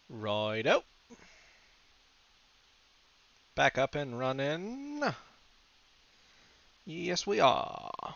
Righto. Back up and running. Yes, we are.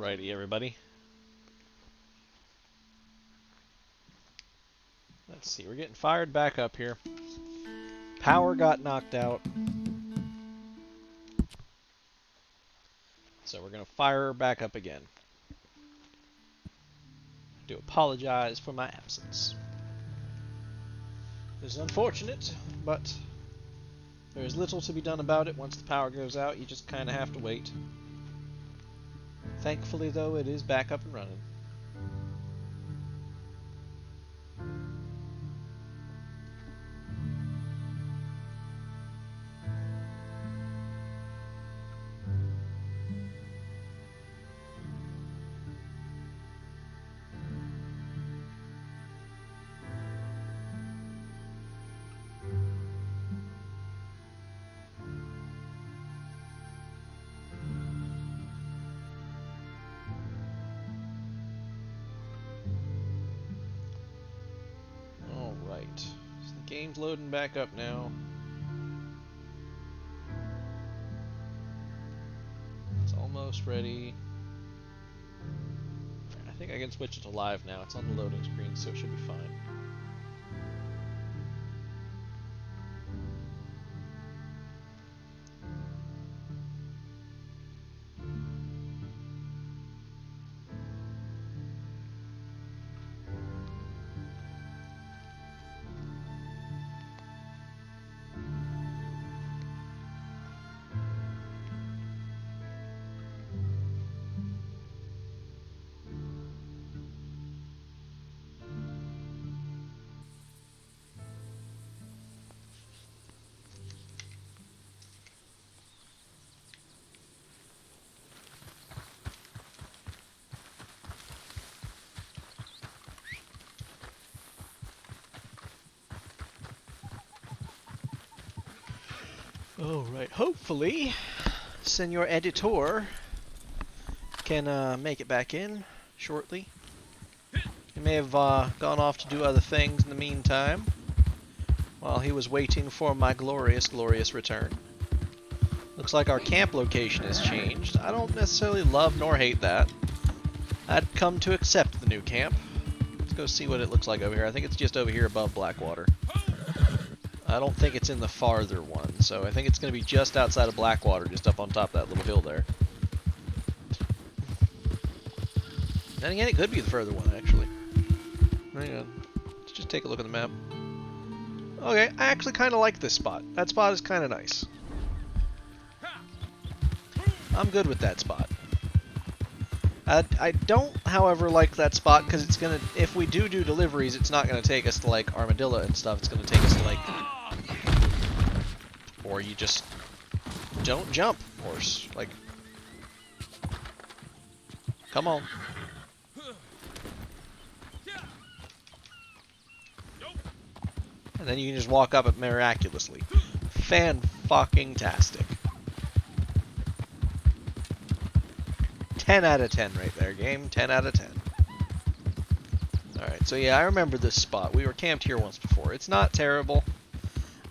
Alrighty, everybody. Let's see, we're getting fired back up here. Power got knocked out. So we're going to fire her back up again. I do apologize for my absence. This is unfortunate, but there is little to be done about it. Once the power goes out, you just kind of have to wait. Thankfully, though, it is back up and running. So the game's loading back up now. It's almost ready. I think I can switch it to live now. It's on the loading screen, so it should be fine. Alright, hopefully, Senor Editor can make it back in shortly. He may have gone off to do other things in the meantime, while he was waiting for my glorious, glorious return. Looks like our camp location has changed. I don't necessarily love nor hate that. I'd come to accept the new camp. Let's go see what it looks like over here. I think it's just over here above Blackwater. I don't think it's in the farther one, so I think it's going to be just outside of Blackwater, just up on top of that little hill there. Then again, it could be the further one, actually. Hang on. Let's just take a look at the map. Okay, I actually kind of like this spot. That spot is kind of nice. I'm good with that spot. I don't, however, like that spot because it's going to, if we do deliveries, it's not going to take us to, like, Armadillo and stuff. It's going to take us to, like, or you just don't jump, horse. Like, come on. And then you can just walk up it miraculously. Fan-fucking-tastic. 10 out of 10 right there, game. 10 out of 10. Alright, so yeah, I remember this spot. We were camped here once before. It's not terrible.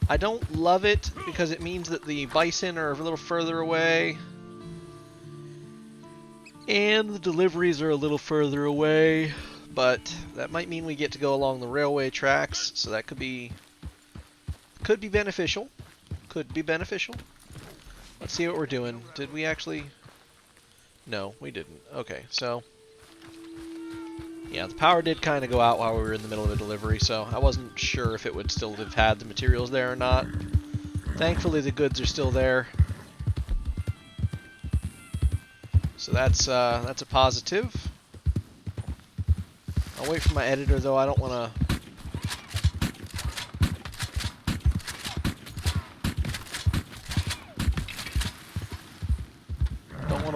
I don't love it because it means that the bison are a little further away. And the deliveries are a little further away. But that might mean we get to go along the railway tracks, so that could be beneficial. Could be beneficial. Let's see what we're doing. Did we actually... No, we didn't. Okay, so... Yeah, the power did kind of go out while we were in the middle of the delivery, so I wasn't sure if it would still have had the materials there or not. Thankfully, the goods are still there. So that's a positive. I'll wait for my editor, though. I don't want to...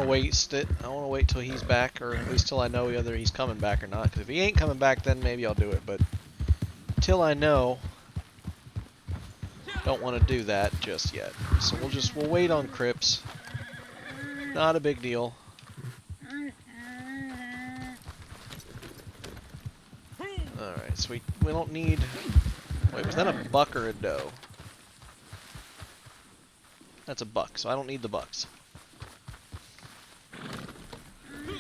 waste it. I want to wait till he's back, or at least till I know whether he's coming back or not. Because if he ain't coming back, then maybe I'll do it. But till I know, don't want to do that just yet. So we'll wait on Crips. Not a big deal. All right, so we don't need. Wait, was that a buck or a doe? That's a buck, so I don't need the bucks.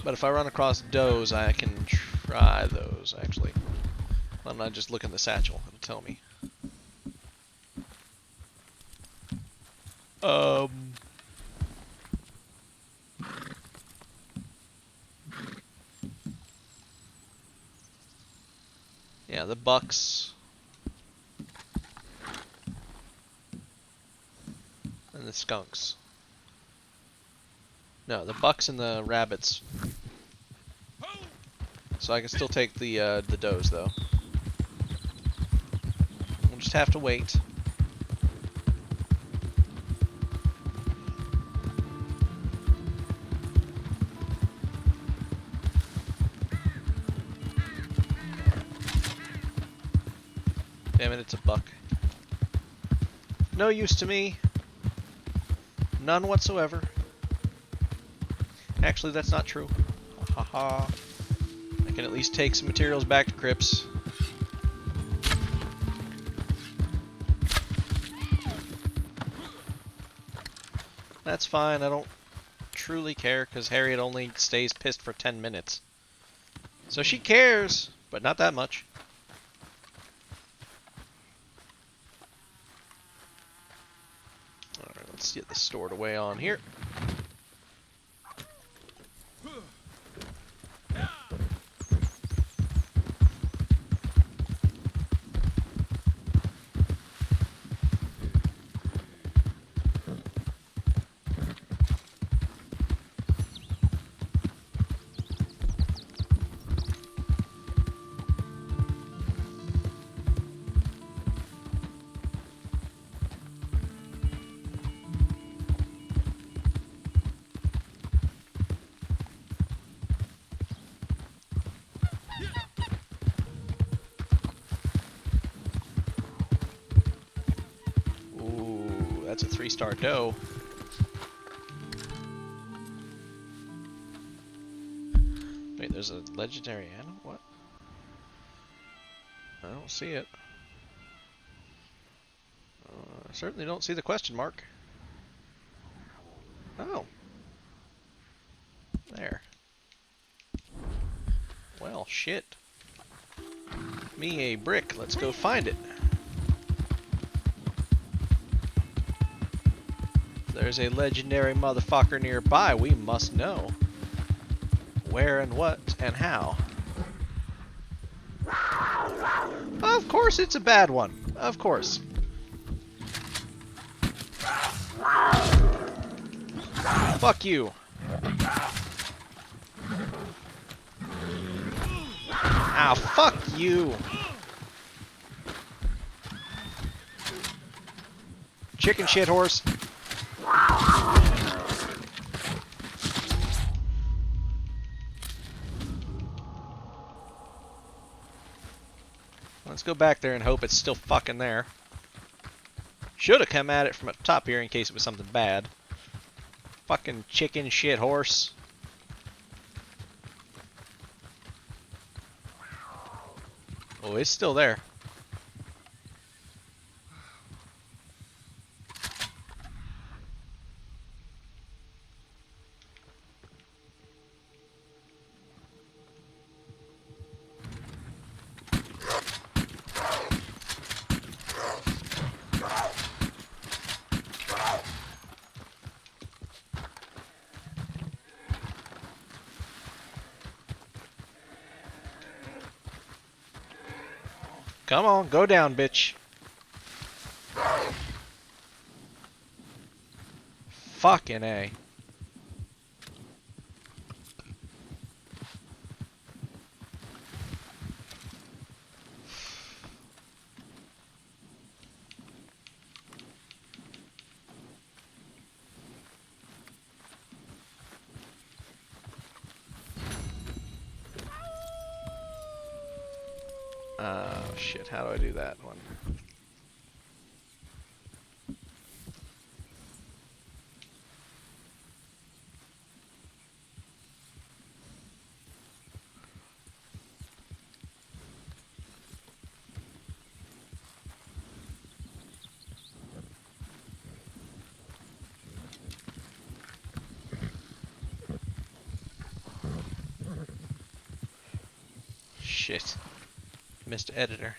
But if I run across does, I can try those, actually. Why don't I just look in the satchel? It'll tell me. Yeah, the bucks. And the skunks. No, the bucks and the rabbits. So I can still take the does, though. We'll just have to wait. Damn it, it's a buck. No use to me. None whatsoever. Actually, that's not true. Ha ha. I can at least take some materials back to Crypts. That's fine, I don't truly care, because Harriet only stays pissed for 10 minutes. So she cares, but not that much. Alright, let's get this stored away on here. That's a 3-star doe. Wait, there's a legendary animal? What? I don't see it. I certainly don't see the question mark. Oh. There. Well, shit. Me a brick. Let's go find it. There's a legendary motherfucker nearby. We must know where and what and how. Of course it's a bad one. Of course. Fuck you. Ow, fuck you. Chicken shit horse. Let's go back there and hope it's still fucking there. Should have come at it from up top here in case it was something bad. Fucking chicken shit horse. Oh, it's still there. Come on, go down, bitch. Fucking A. Oh shit, how do I do that one? shit. Mr. Editor.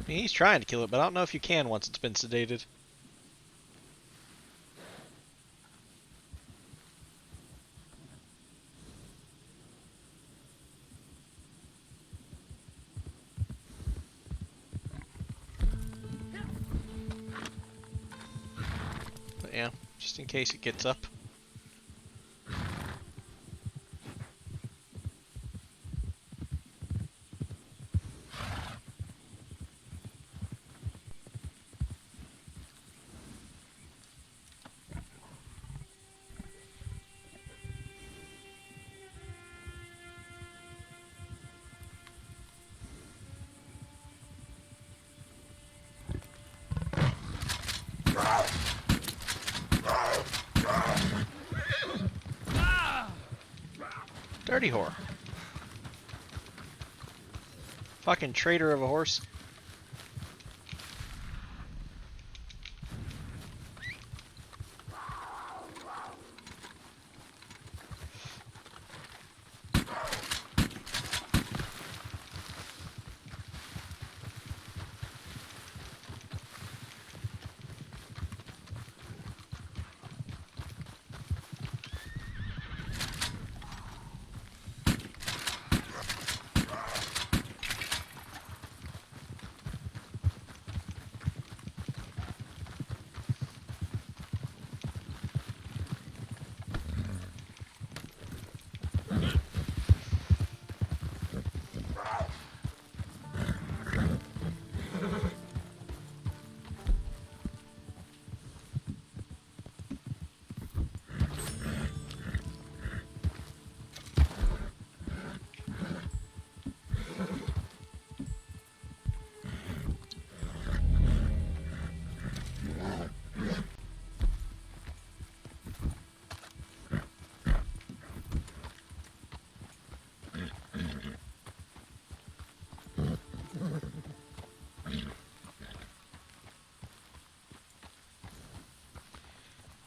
He's trying to kill it, but I don't know if you can once it's been sedated. But yeah, just in case it gets up. Dirty whore. Fucking traitor of a horse.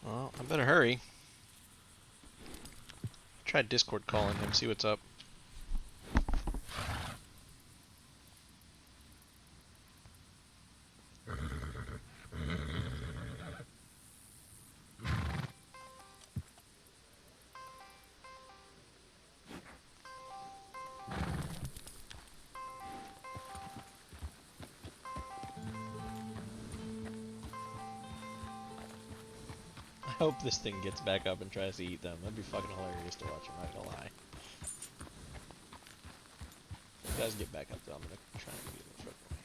Well, I better hurry. Try Discord calling him, see what's up. I hope this thing gets back up and tries to eat them. That'd be fucking hilarious to watch, I'm not gonna lie. If it does get back up though, I'm gonna try and get it further away.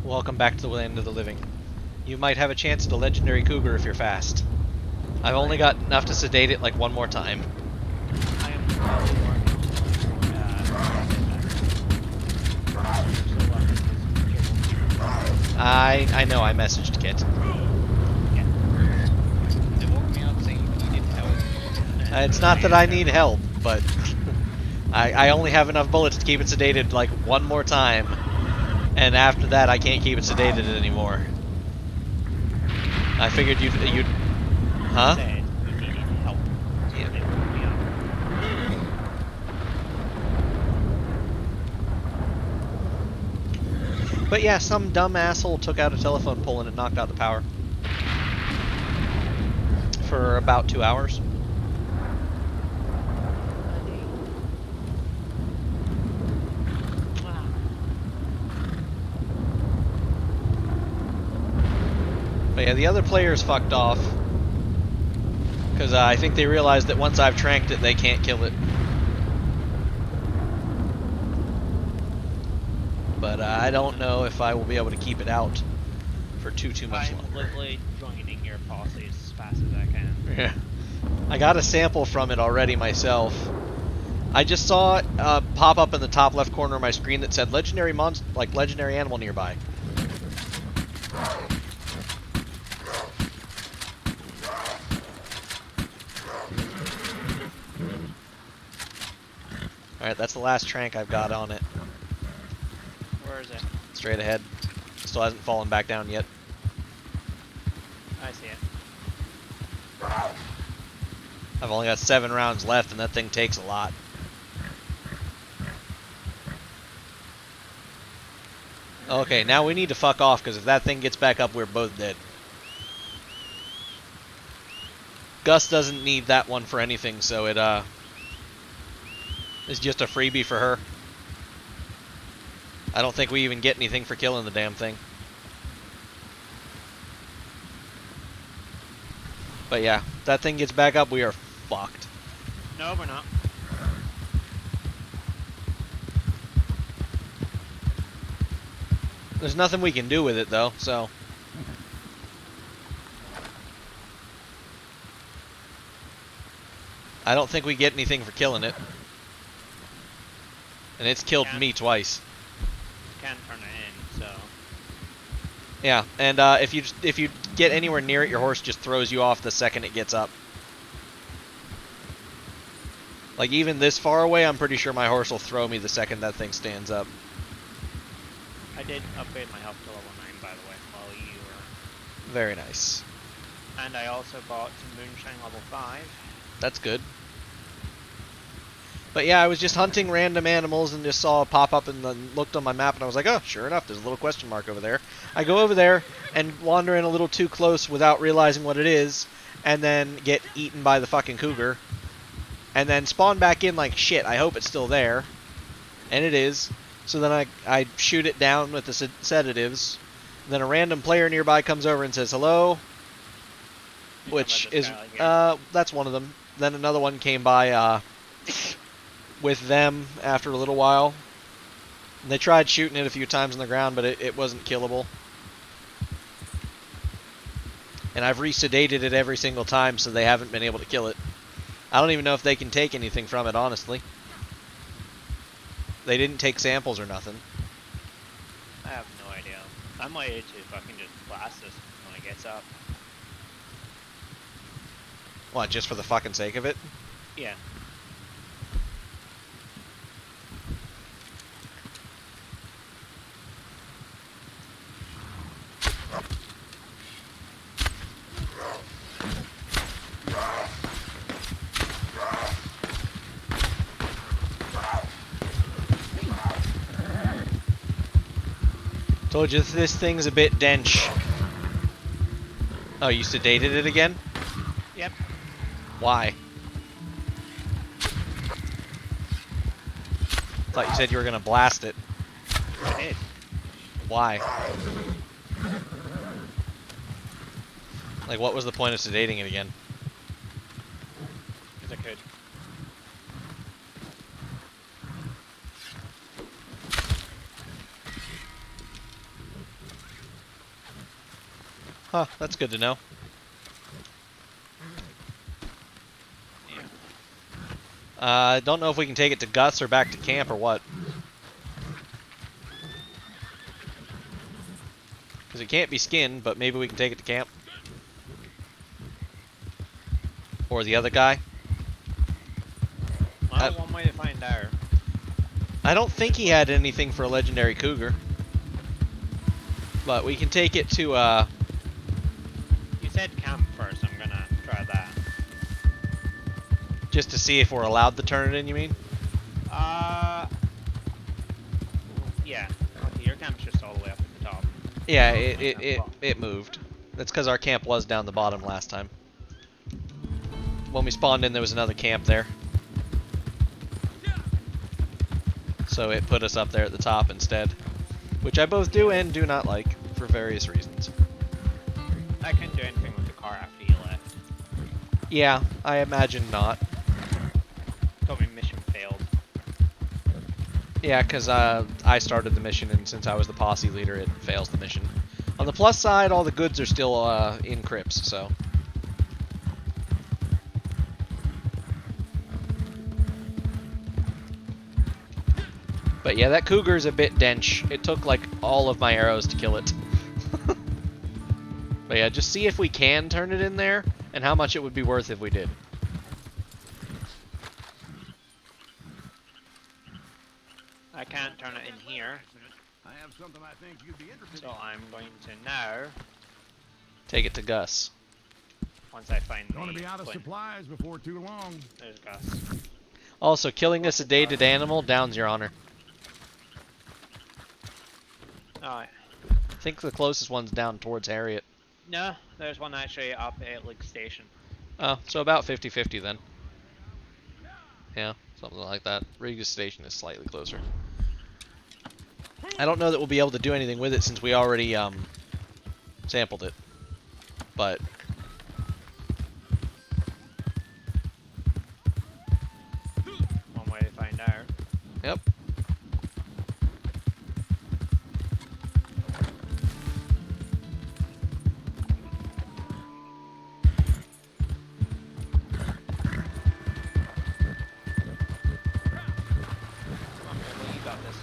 Welcome back to the land of the living. You might have a chance at a legendary cougar if you're fast. I've only got enough to sedate it like one more time. I am probably working I know, I messaged Kit. They woke me up saying you needed help. It's not that I need help, but I only have enough bullets to keep it sedated like one more time. And after that, I can't keep it sedated anymore. I figured you'd... Huh? Said you needed help. Yeah. They woke me up. But yeah, some dumb asshole took out a telephone pole and it knocked out the power. For about 2 hours. Wow. But yeah, the other players fucked off. Because I think they realized that once I've tranked it, they can't kill it. But I don't know if I will be able to keep it out for too much I'm longer. literally joining your policy as fast as I can. Yeah. I got a sample from it already myself. I just saw it pop up in the top left corner of my screen that said legendary legendary animal nearby. Alright, that's the last trank I've got on it. Where is it? Straight ahead. Still hasn't fallen back down yet. I see it. I've only got 7 rounds left and that thing takes a lot. Okay, now we need to fuck off because if that thing gets back up, we're both dead. Gus doesn't need that one for anything, so it is just a freebie for her. I don't think we even get anything for killing the damn thing. But yeah, if that thing gets back up, we are fucked. No, we're not. There's nothing we can do with it though, so. I don't think we get anything for killing it. And it's killed me twice. Can't turn it in, so. Yeah, and if you get anywhere near it, your horse just throws you off the second it gets up. Like even this far away, I'm pretty sure my horse will throw me the second that thing stands up. I did upgrade my health to level 9, by the way, while you were. Very nice. And I also bought some moonshine level 5. That's good. But yeah, I was just hunting random animals and just saw it pop up and then looked on my map and I was like, oh, sure enough, there's a little question mark over there. I go over there and wander in a little too close without realizing what it is and then get eaten by the fucking cougar. And then spawn back in like shit. I hope it's still there. And it is. So then I shoot it down with the sedatives. Then a random player nearby comes over and says hello. Which is, that's one of them. Then another one came by, with them after a little while. And they tried shooting it a few times on the ground, but it wasn't killable. And I've resedated it every single time, so they haven't been able to kill it. I don't even know if they can take anything from it, honestly. They didn't take samples or nothing. I have no idea. I'm ready to fucking just blast this when it gets up. What, just for the fucking sake of it? Yeah. Told you this thing's a bit dense. Oh, you sedated it again? Yep. Why? Thought you said you were gonna blast it. I did. Why? Like, what was the point of sedating it again? Because I could. Huh, that's good to know. I don't know if we can take it to Gus or back to camp or what. Because it can't be skinned, but maybe we can take it to camp. Or the other guy. Well, one way to find out. I don't think he had anything for a legendary cougar. But we can take it to, You said camp first, I'm gonna try that. just to see if we're allowed to turn it in, you mean? Yeah. Okay, your camp's just all the way up at the top. Yeah, it moved. That's because our camp was down the bottom last time. When we spawned in, there was another camp there. So it put us up there at the top instead. Which I both do and do not like, for various reasons. I couldn't do anything with the car after you left. Yeah, I imagine not. Told me mission failed. Yeah, because I started the mission, and since I was the posse leader, it fails the mission. On the plus side, all the goods are still in crypts, so... But yeah, that cougar is a bit dense. It took like all of my arrows to kill it. But yeah, just see if we can turn it in there, and how much it would be worth if we did. I can't turn it in here, I have something I think you'd be interested so I'm going to now, Take it to Gus. once I find Going to the be out of flint. supplies before too long. There's Gus. Also, killing a sedated animal downs your honor. Alright. I think the closest one's down towards Harriet. No, there's one actually up at Lake Station. Oh, so about 50-50 then. Yeah, something like that. Regis Station is slightly closer. I don't know that we'll be able to do anything with it since we already sampled it. But One way to find out. yep. Come on, Billy, you got this.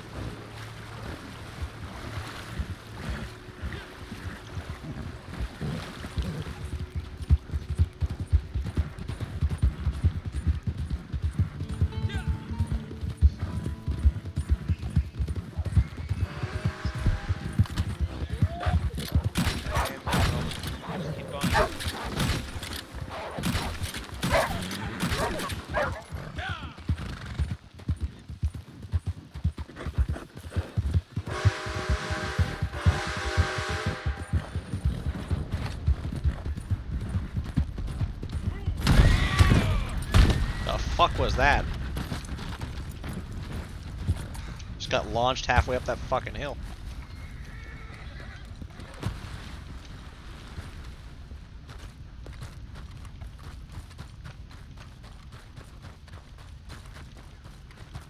Okay, just keep going. The fuck was that? Just got launched halfway up that fucking hill.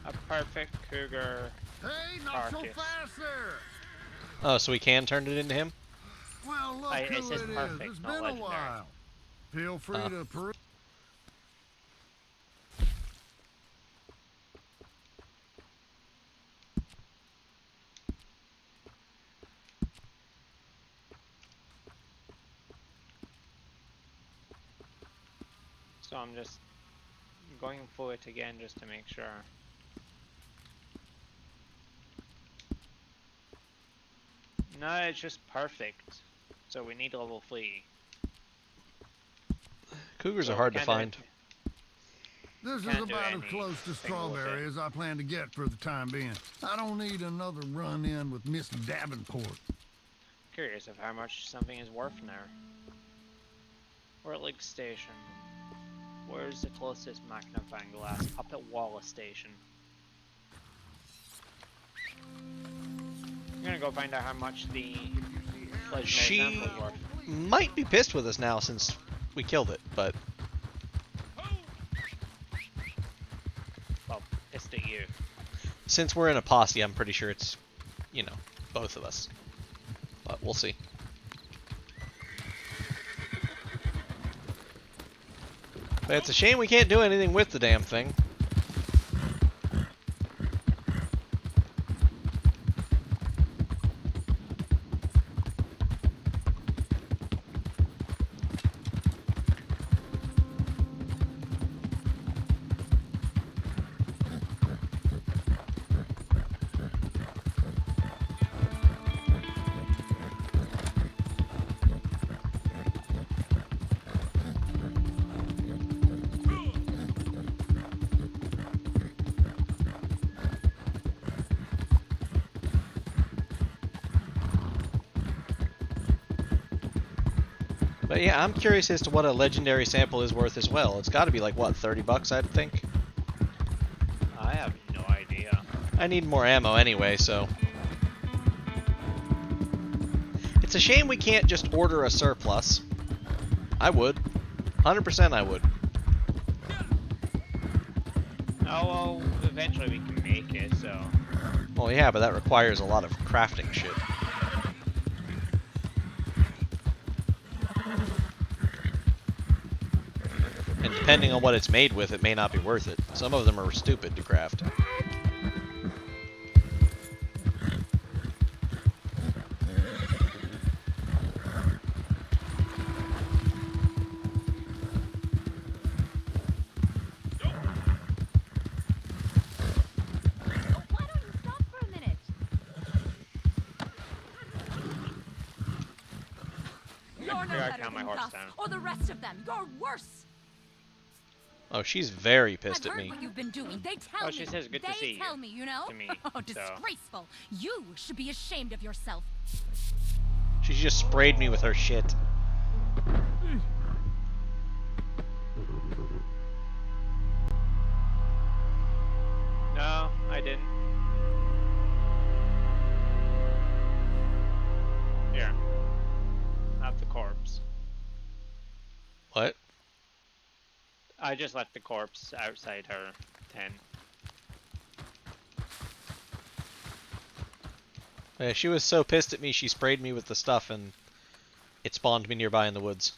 A perfect cougar. Hey, not so Carcass. fast there. Oh, so we can turn it into him? Well, look It who says it is. perfect, It's not been a legendary. while. Feel free to peruse. So I'm just going for it again just to make sure. No, it's just perfect. So we need level 3. Cougars So are we hard to can't do find. anything. This is Can't do about as anything close to with strawberry it. as I plan to get for the time being. I don't need another run-in with Miss Davenport. Curious of how much something is worth now. We're at Lake Station. Where's the closest magnifying glass? Up at Wallace Station. I'm gonna go find out how much the legendary She sample is worth. might be pissed with us now since we killed it, but Well, pissed at you. since we're in a posse, I'm pretty sure it's, you know, both of us. But we'll see. But it's a shame we can't do anything with the damn thing. But yeah, I'm curious as to what a legendary sample is worth as well. It's got to be like, what, 30 bucks, I'd think? I have no idea. I need more ammo anyway, so... It's a shame we can't just order a surplus. I would. 100% I would. Oh, well, eventually we can make it, so... Well, yeah, but that requires a lot of crafting shit. And depending on what it's made with, it may not be worth it. Some of them are stupid to craft. Why don't you stop for a minute? You're no figure I'd better calm my than horse Gus down. or the rest of them. You're worse. Oh, she's very pissed I've at heard me. what you've been doing. They tell Oh, me. she says good to they see you. tell me, you know? To me, Oh, so. disgraceful. You should be ashamed of yourself. She just sprayed me with her shit. No, I didn't. Here. Have the corpse. What? I just left the corpse outside her tent. Yeah, she was so pissed at me, she sprayed me with the stuff and it spawned me nearby in the woods.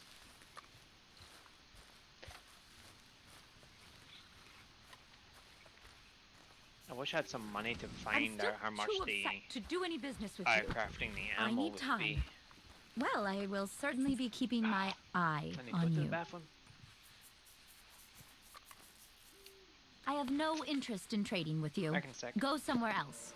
I wish I had some money to I'm find still out how much too the upset to do any business with you. crafting the I ammo need would time. be. Well, I will certainly be keeping my eye I need to go on to the you. bathroom. I have no interest in trading with you. Back in a sec. Go somewhere else.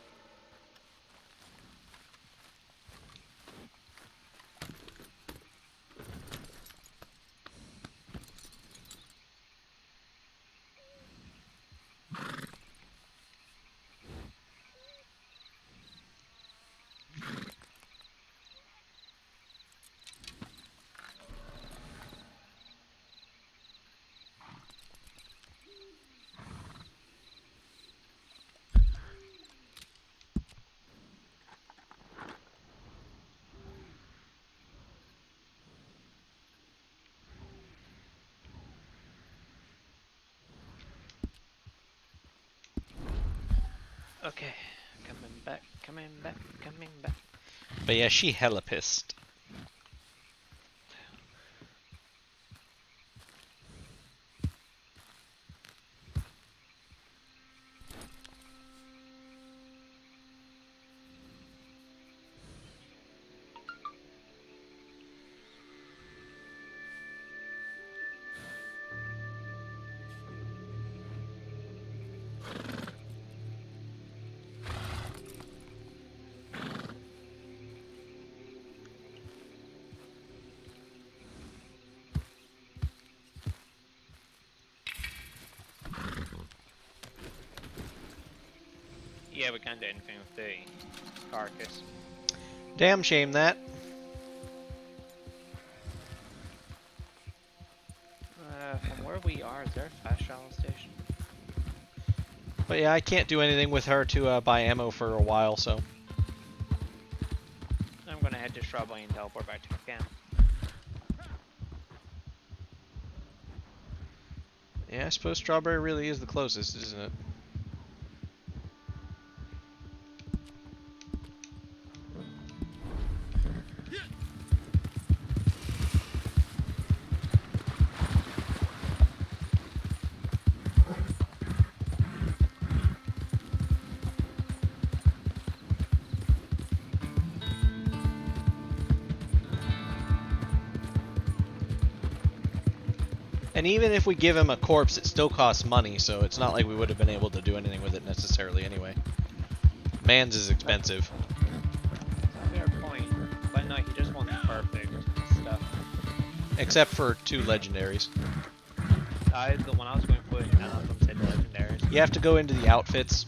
Okay, coming back, coming back, coming back. But yeah, she hella pissed. Yeah, we can't do anything with the carcass. Damn shame that. From where we are, is there a fast travel station? But yeah, I can't do anything with her to buy ammo for a while, so... I'm gonna head to Shrubway and teleport back to my camp. Yeah, I suppose Strawberry really is the closest, isn't it? And even if we give him a corpse, it still costs money, so it's not like we would have been able to do anything with it necessarily anyway. Man's is expensive. Fair point. But no, he just wants perfect stuff. Except for 2 legendaries. The one I was going for, none of them said legendaries. You have to go into the outfits.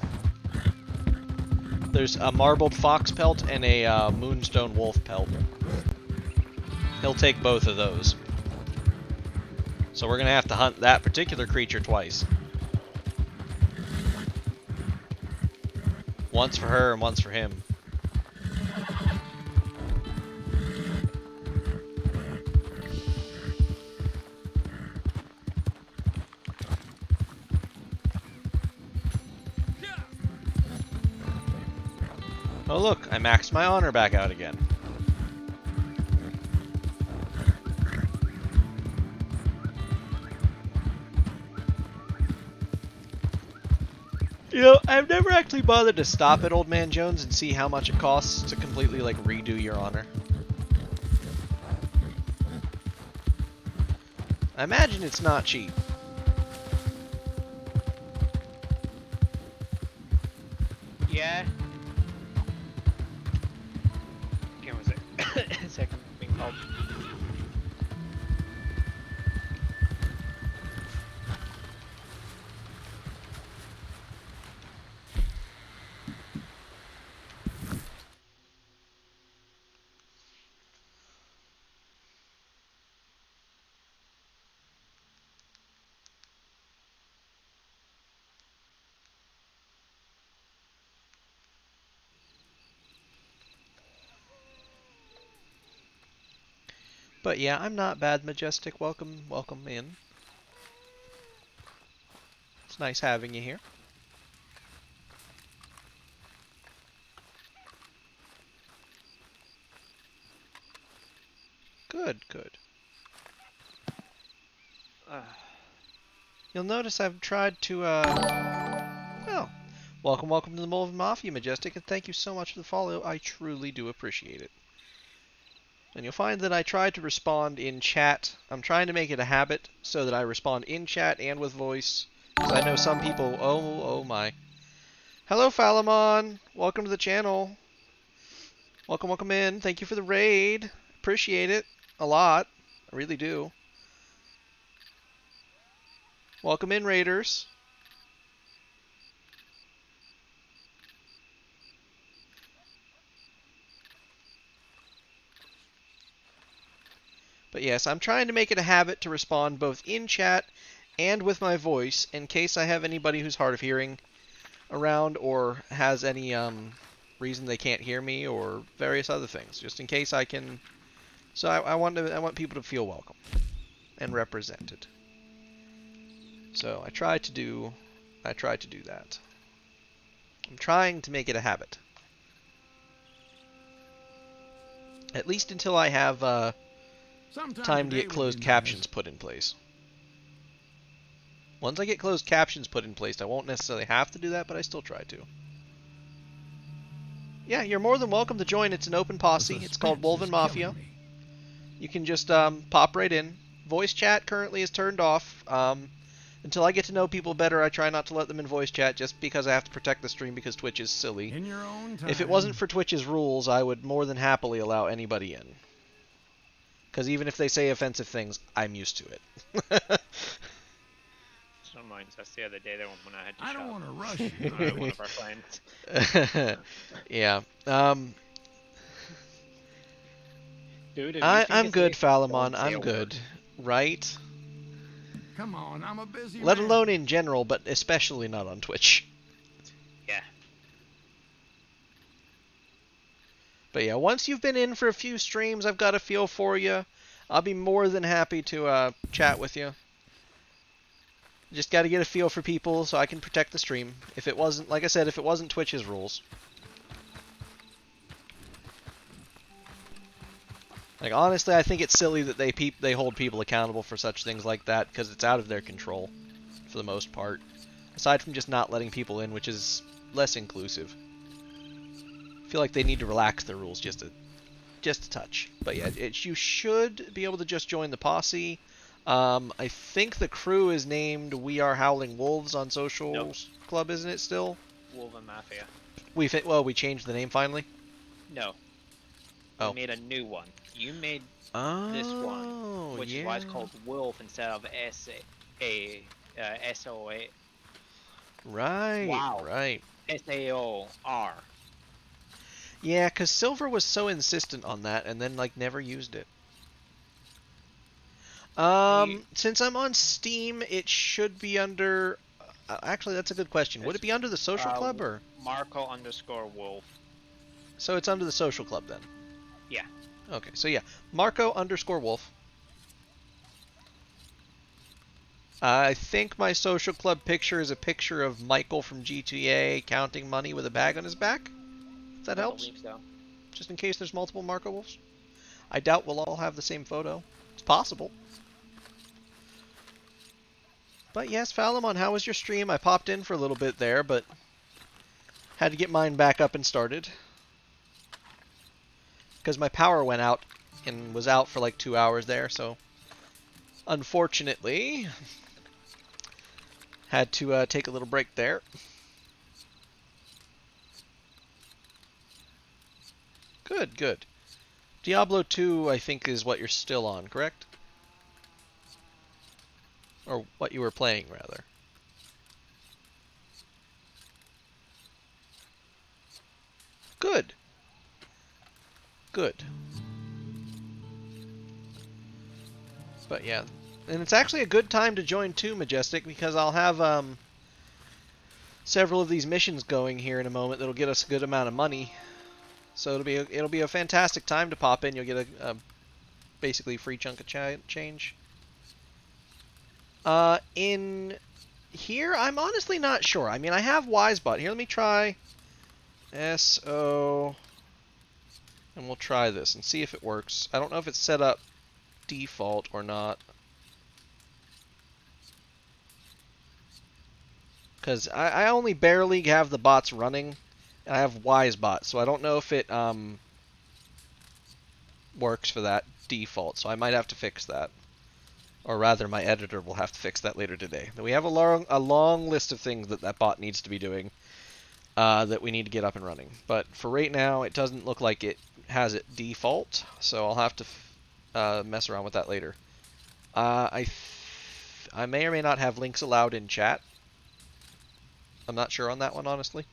There's a marbled fox pelt and a moonstone wolf pelt. He'll take both of those. So we're gonna have to hunt that particular creature twice. Once for her and once for him. Oh look, I maxed my honor back out again. You know, I've never actually bothered to stop at Old Man Jones and see how much it costs to completely, like, redo your honor. I imagine it's not cheap. Yeah. Again, was it? Second being called. But yeah, I'm not bad, Majestic. Welcome, welcome in. It's nice having you here. Good, good. You'll notice I've tried to, well, welcome to the Molven Mafia, Majestic, and thank you so much for the follow. I truly do appreciate it. And you'll find that I try to respond in chat. I'm trying to make it a habit so that I respond in chat and with voice. Because I know some people... Oh my. Hello, Falamon. Welcome to the channel. Welcome, welcome in. Thank you for the raid. Appreciate it a lot. I really do. Welcome in, raiders. But yes, I'm trying to make it a habit to respond both in chat and with my voice in case I have anybody who's hard of hearing around or has any reason they can't hear me or various other things. Just in case I can. So I want people to feel welcome and represented. So I try to do that. I'm trying to make it a habit. At least until I have time to get closed captions put in place. Once I get closed captions put in place, I won't necessarily have to do that, but I still try to. Yeah, you're more than welcome to join. It's an open posse. It's called Wolven Mafia. You can just pop right in. Voice chat currently is turned off. Until I get to know people better, I try not to let them in voice chat just because I have to protect the stream because Twitch is silly. In your own time. If it wasn't for Twitch's rules, I would more than happily allow anybody in. Because even if they say offensive things, I'm used to it. Don't mind us the other day there when I had to I shop. don't want to rush you. One of our clients. Yeah. Dude, if you think I'm it's good, safe, Falamon. don't say I'm a good. word. Right? Come on, I'm a busy Let man. alone in general, but especially not on Twitch. Yeah. But yeah, once you've been in for a few streams, I've got a feel for you. I'll be more than happy to chat with you. Just got to get a feel for people so I can protect the stream. If it wasn't, like I said, if it wasn't Twitch's rules. Like, honestly, I think it's silly that they hold people accountable for such things like that, because it's out of their control, for the most part. Aside from just not letting people in, which is less inclusive. I feel like they need to relax their rules just a touch. But yeah, you should be able to just join the posse. I think the crew is named We Are Howling Wolves on Social Nope. Club, isn't it still? Wolven Mafia. We changed the name finally? No. Oh. We made a new one. You made this one, Oh, which yeah. is why it's called Wolf instead of S-O-A. Right, Wow. right. S-A-O-R. Yeah, because Silver was so insistent on that and then, like, never used it. Since I'm on Steam, it should be under... actually, that's a good question. Would it be under the Social Club, or...? Marco_Wolf. So it's under the Social Club, then? Yeah. Okay, so yeah. Marco_Wolf. I think my Social Club picture is a picture of Michael from GTA counting money with a bag on his back. If that helps. I believe so. Just in case there's multiple Marco Wolves. I doubt we'll all have the same photo. It's possible. But yes, Falamon, how was your stream? I popped in for a little bit there, but had to get mine back up and started. Because my power went out and was out for like 2 hours there, so unfortunately had to take a little break there. Good, good. Diablo 2, I think, is what you're still on, correct? Or what you were playing, rather. Good. Good. But yeah. And it's actually a good time to join too, Majestic, because I'll have several of these missions going here in a moment that'll get us a good amount of money. So it'll be a fantastic time to pop in. You'll get a basically free chunk of change. In here, I'm honestly not sure. I mean, I have Wisebot. Here, let me try SO, and we'll try this and see if it works. I don't know if it's set up default or not. Because I only barely have the bots running. And I have Wisebot, so I don't know if it works for that default. So I might have to fix that. Or rather, my editor will have to fix that later today. We have a long list of things that bot needs to be doing that we need to get up and running. But for right now, it doesn't look like it has it default, so I'll have to mess around with that later. I may or may not have links allowed in chat. I'm not sure on that one, honestly.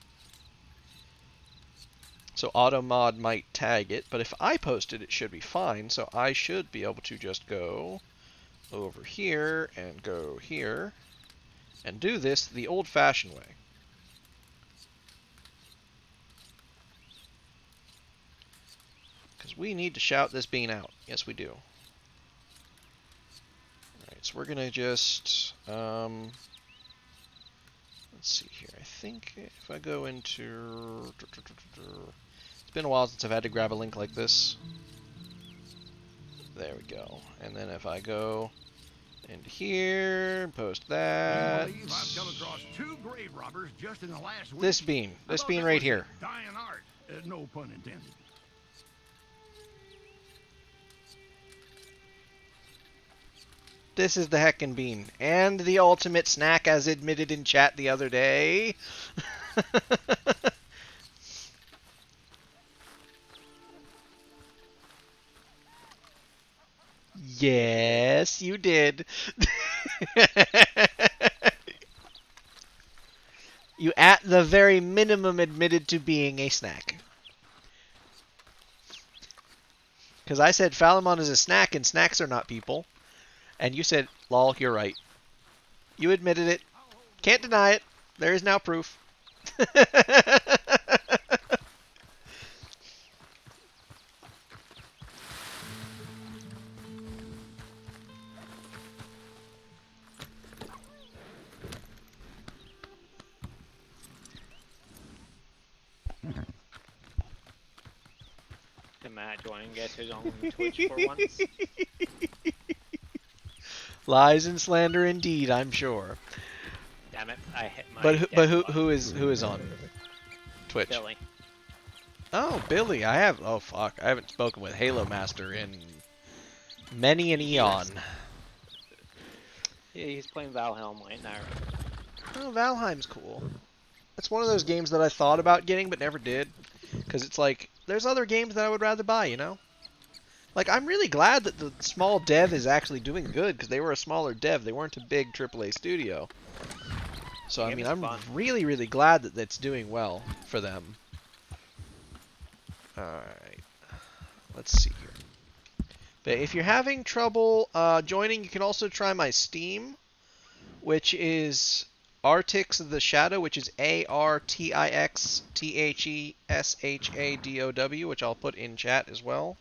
So AutoMod might tag it, but if I post it, it should be fine. So I should be able to just go over here and go here and do this the old-fashioned way. Because we need to shout this bean out. Yes, we do. Alright, so we're going to just... let's see here. I think if I go into... It's been a while since I've had to grab a link like this. There we go. And then if I go into here, post that. I believe I've come across 2 grave robbers just in the last week. This bean right here. Dying art. No pun intended. This is the heckin' bean. And the ultimate snack as admitted in chat the other day. Yes, you did. You at the very minimum admitted to being a snack. Because I said Falamon is a snack and snacks are not people. And you said, lol, you're right. You admitted it. Can't deny it. There is now proof. Can Matt join and get his own Twitch for once? Lies and slander indeed, I'm sure. Damn it, I hit my But death who is on Twitch? Billy. Oh, Billy. Oh fuck. I haven't spoken with Halo Master in many an eon. Yeah, he's playing Valheim right now. Oh, Valheim's cool. It's one of those games that I thought about getting but never did. Because it's like, there's other games that I would rather buy, you know? Like, I'm really glad that the small dev is actually doing good, because they were a smaller dev. They weren't a big AAA studio. So, The I game mean, is I'm fun. really, really glad that that's doing well for them. Alright. Let's see here. But if you're having trouble joining, you can also try my Steam, which is Artix the Shadow, which is ARTIXTHESHADOW, which I'll put in chat as well.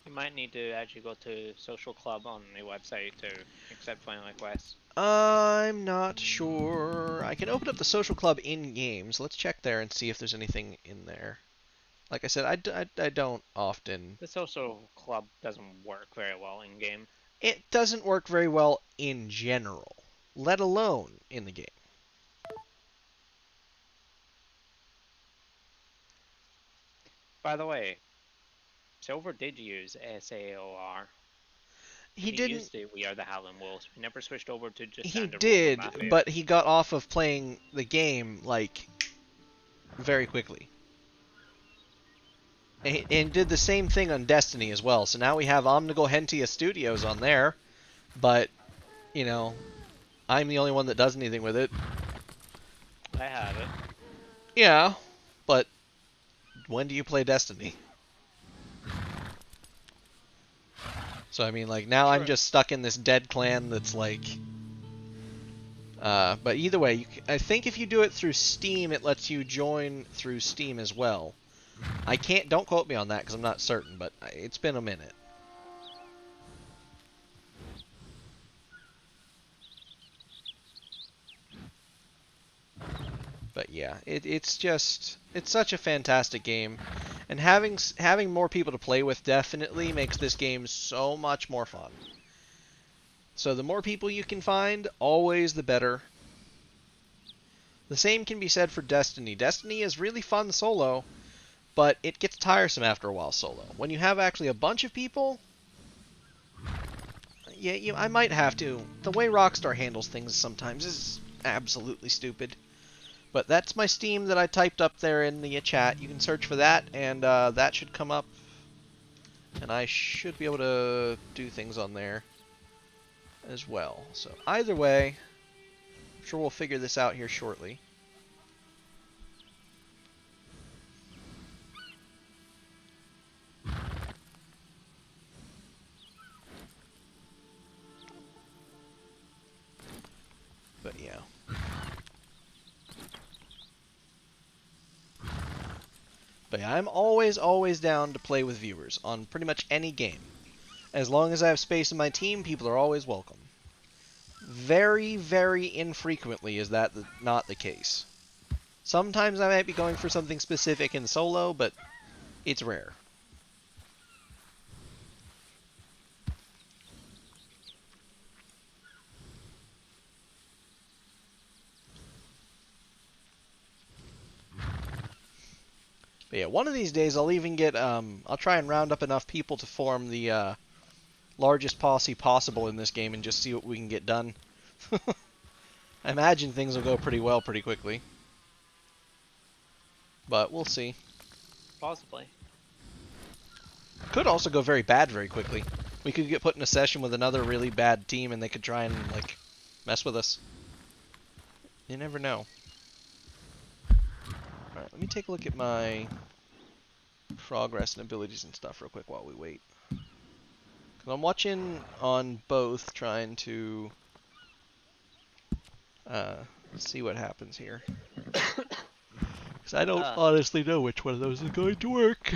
You might need to actually go to social club on the website to accept friend requests. I'm not sure. I can open up the social club in games. Let's check there and see if there's anything in there. Like I said, I don't often. The social club doesn't work very well in game. It doesn't work very well in general, let alone in the game. By the way, Silver did use SAOR. He He didn't. used it. We Are the Howling Wolves. He never switched over to just He standard Roman did, Mafia. but he got off of playing the game like very quickly. And did the same thing on Destiny as well. So now we have Omnigal Hentia Studios on there, but you know, I'm the only one that does anything with it. I have it. Yeah, but when do you play Destiny? So I mean, like now I'm True. just stuck in this dead clan that's like. But either way, I think if you do it through Steam, it lets you join through Steam as well. I can't. Don't quote me on that because I'm not certain, but it's been a minute. But yeah, it's such a fantastic game, and having more people to play with definitely makes this game so much more fun. So the more people you can find, always the better. The same can be said for Destiny. Destiny is really fun solo, but it gets tiresome after a while solo. When you have actually a bunch of people, yeah, I might have to. The way Rockstar handles things sometimes is absolutely stupid. But that's my Steam that I typed up there in the chat. You can search for that, and that should come up. And I should be able to do things on there as well. So either way, I'm sure we'll figure this out here shortly. But yeah. But yeah, I'm always down to play with viewers on pretty much any game. As long as I have space in my team, people are always welcome. Very, very infrequently is that not the case. Sometimes I might be going for something specific in solo, but it's rare. But yeah, one of these days I'll even get, I'll try and round up enough people to form the largest posse possible in this game and just see what we can get done. I imagine things will go pretty well pretty quickly. But we'll see. Possibly. Could also go very bad very quickly. We could get put in a session with another really bad team and they could try and, like, mess with us. You never know. Alright, let me take a look at my progress and abilities and stuff real quick while we wait. Because I'm watching on both, trying to see what happens here. Because I don't honestly know which one of those is going to work.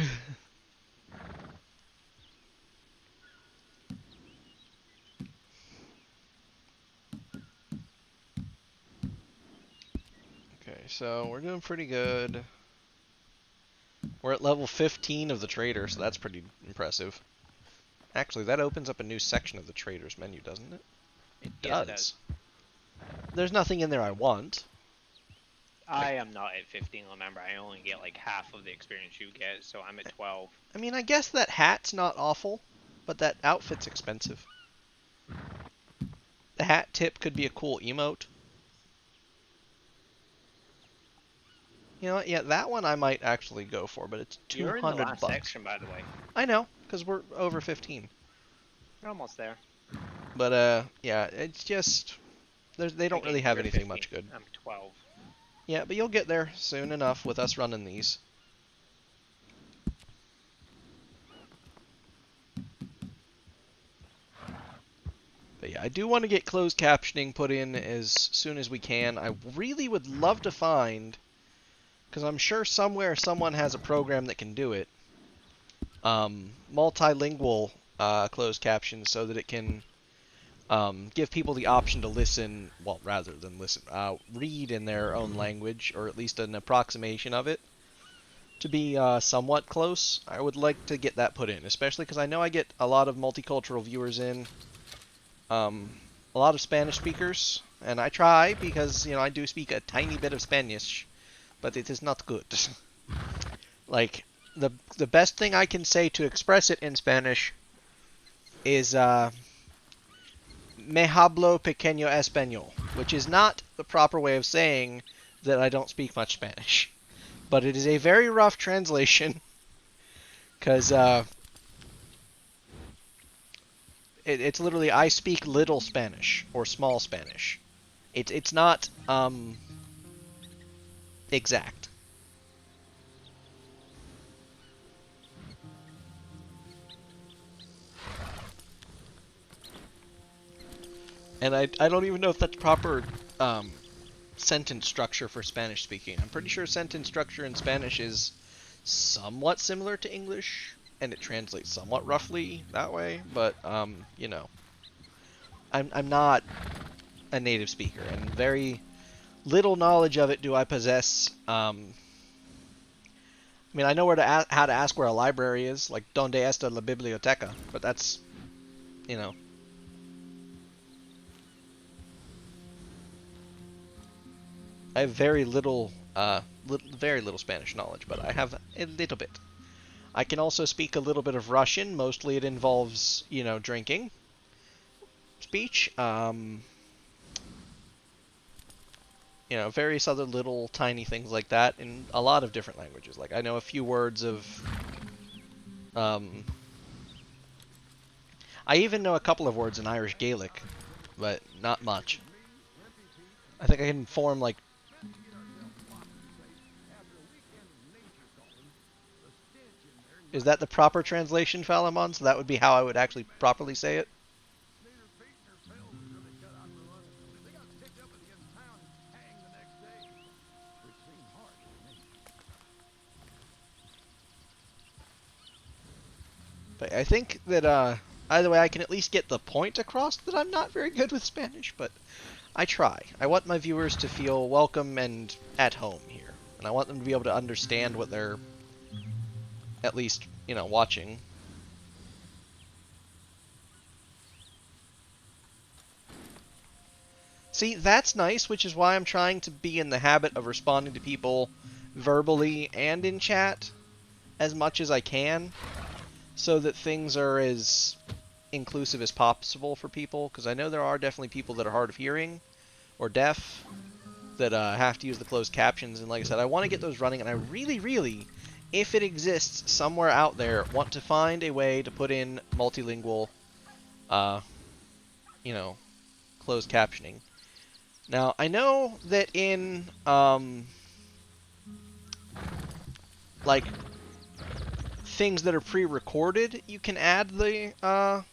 Okay, so we're doing pretty good. We're at level 15 of the trader, so that's pretty impressive. Actually, that opens up a new section of the traders menu, doesn't it? It does. Yes, it does. There's nothing in there I want. I am not at 15, remember. I only get like half of the experience you get, so I'm at 12. I mean, I guess that hat's not awful, but that outfit's expensive. The hat tip could be a cool emote. You know what? Yeah, that one I might actually go for, but it's 200 You're in the last bucks. section, by the way. I know, because we're over 15. You're almost there. But, yeah, it's just... They don't really have You're anything 15. much good. I'm 12. Yeah, but you'll get there soon enough with us running these. But yeah, I do want to get closed captioning put in as soon as we can. I really would love to find, because I'm sure somewhere someone has a program that can do it, multilingual closed captions so that it can give people the option to listen, well, rather than listen, read in their own language, or at least an approximation of it, to be somewhat close. I would like to get that put in, especially because I know I get a lot of multicultural viewers in, a lot of Spanish speakers, and I try because, you know, I do speak a tiny bit of Spanish, but it is not good. Like, the best thing I can say to express it in Spanish is, me hablo pequeño español, which is not the proper way of saying that I don't speak much Spanish. But it is a very rough translation, because it's literally I speak little Spanish, or small Spanish. It's not exact. And I don't even know if that's proper sentence structure for Spanish speaking. I'm pretty sure sentence structure in Spanish is somewhat similar to English, and it translates somewhat roughly that way, but you know, I'm not a native speaker, and very little knowledge of it do I possess. I mean, I know how to ask where a library is, like ¿Dónde está la biblioteca? But that's, you know. I have very little Spanish knowledge, but I have a little bit. I can also speak a little bit of Russian. Mostly it involves, you know, drinking speech. You know, various other little tiny things like that in a lot of different languages. Like, I know a few words of... I even know a couple of words in Irish Gaelic, but not much. I think I can form, like... Is that the proper translation, Falamon? So that would be how I would actually properly say it? But I think that, either way, I can at least get the point across that I'm not very good with Spanish, but I try. I want my viewers to feel welcome and at home here. And I want them to be able to understand what they're, at least, you know, watching. See, that's nice, which is why I'm trying to be in the habit of responding to people verbally and in chat as much as I can, so that things are as inclusive as possible for people, because I know there are definitely people that are hard of hearing or deaf that have to use the closed captions, and like I said, I want to get those running, and I really, if it exists somewhere out there, want to find a way to put in multilingual, you know, closed captioning. Now, I know that in, like, things that are pre-recorded, you can add the,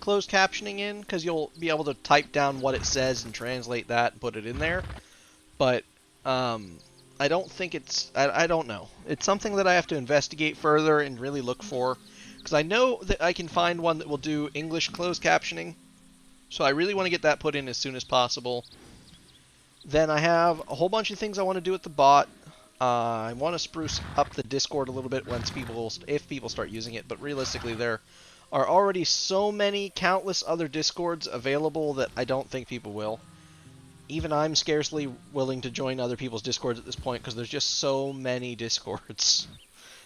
closed captioning in, because you'll be able to type down what it says and translate that and put it in there. But, I don't think it's... I don't know. It's something that I have to investigate further and really look for, because I know that I can find one that will do English closed captioning, so I really want to get that put in as soon as possible. Then I have a whole bunch of things I want to do with the bot. I want to spruce up the Discord a little bit if people start using it, but realistically there are already so many countless other Discords available that I don't think people will. even I'm scarcely willing to join other people's discords at this point because there's just so many discords.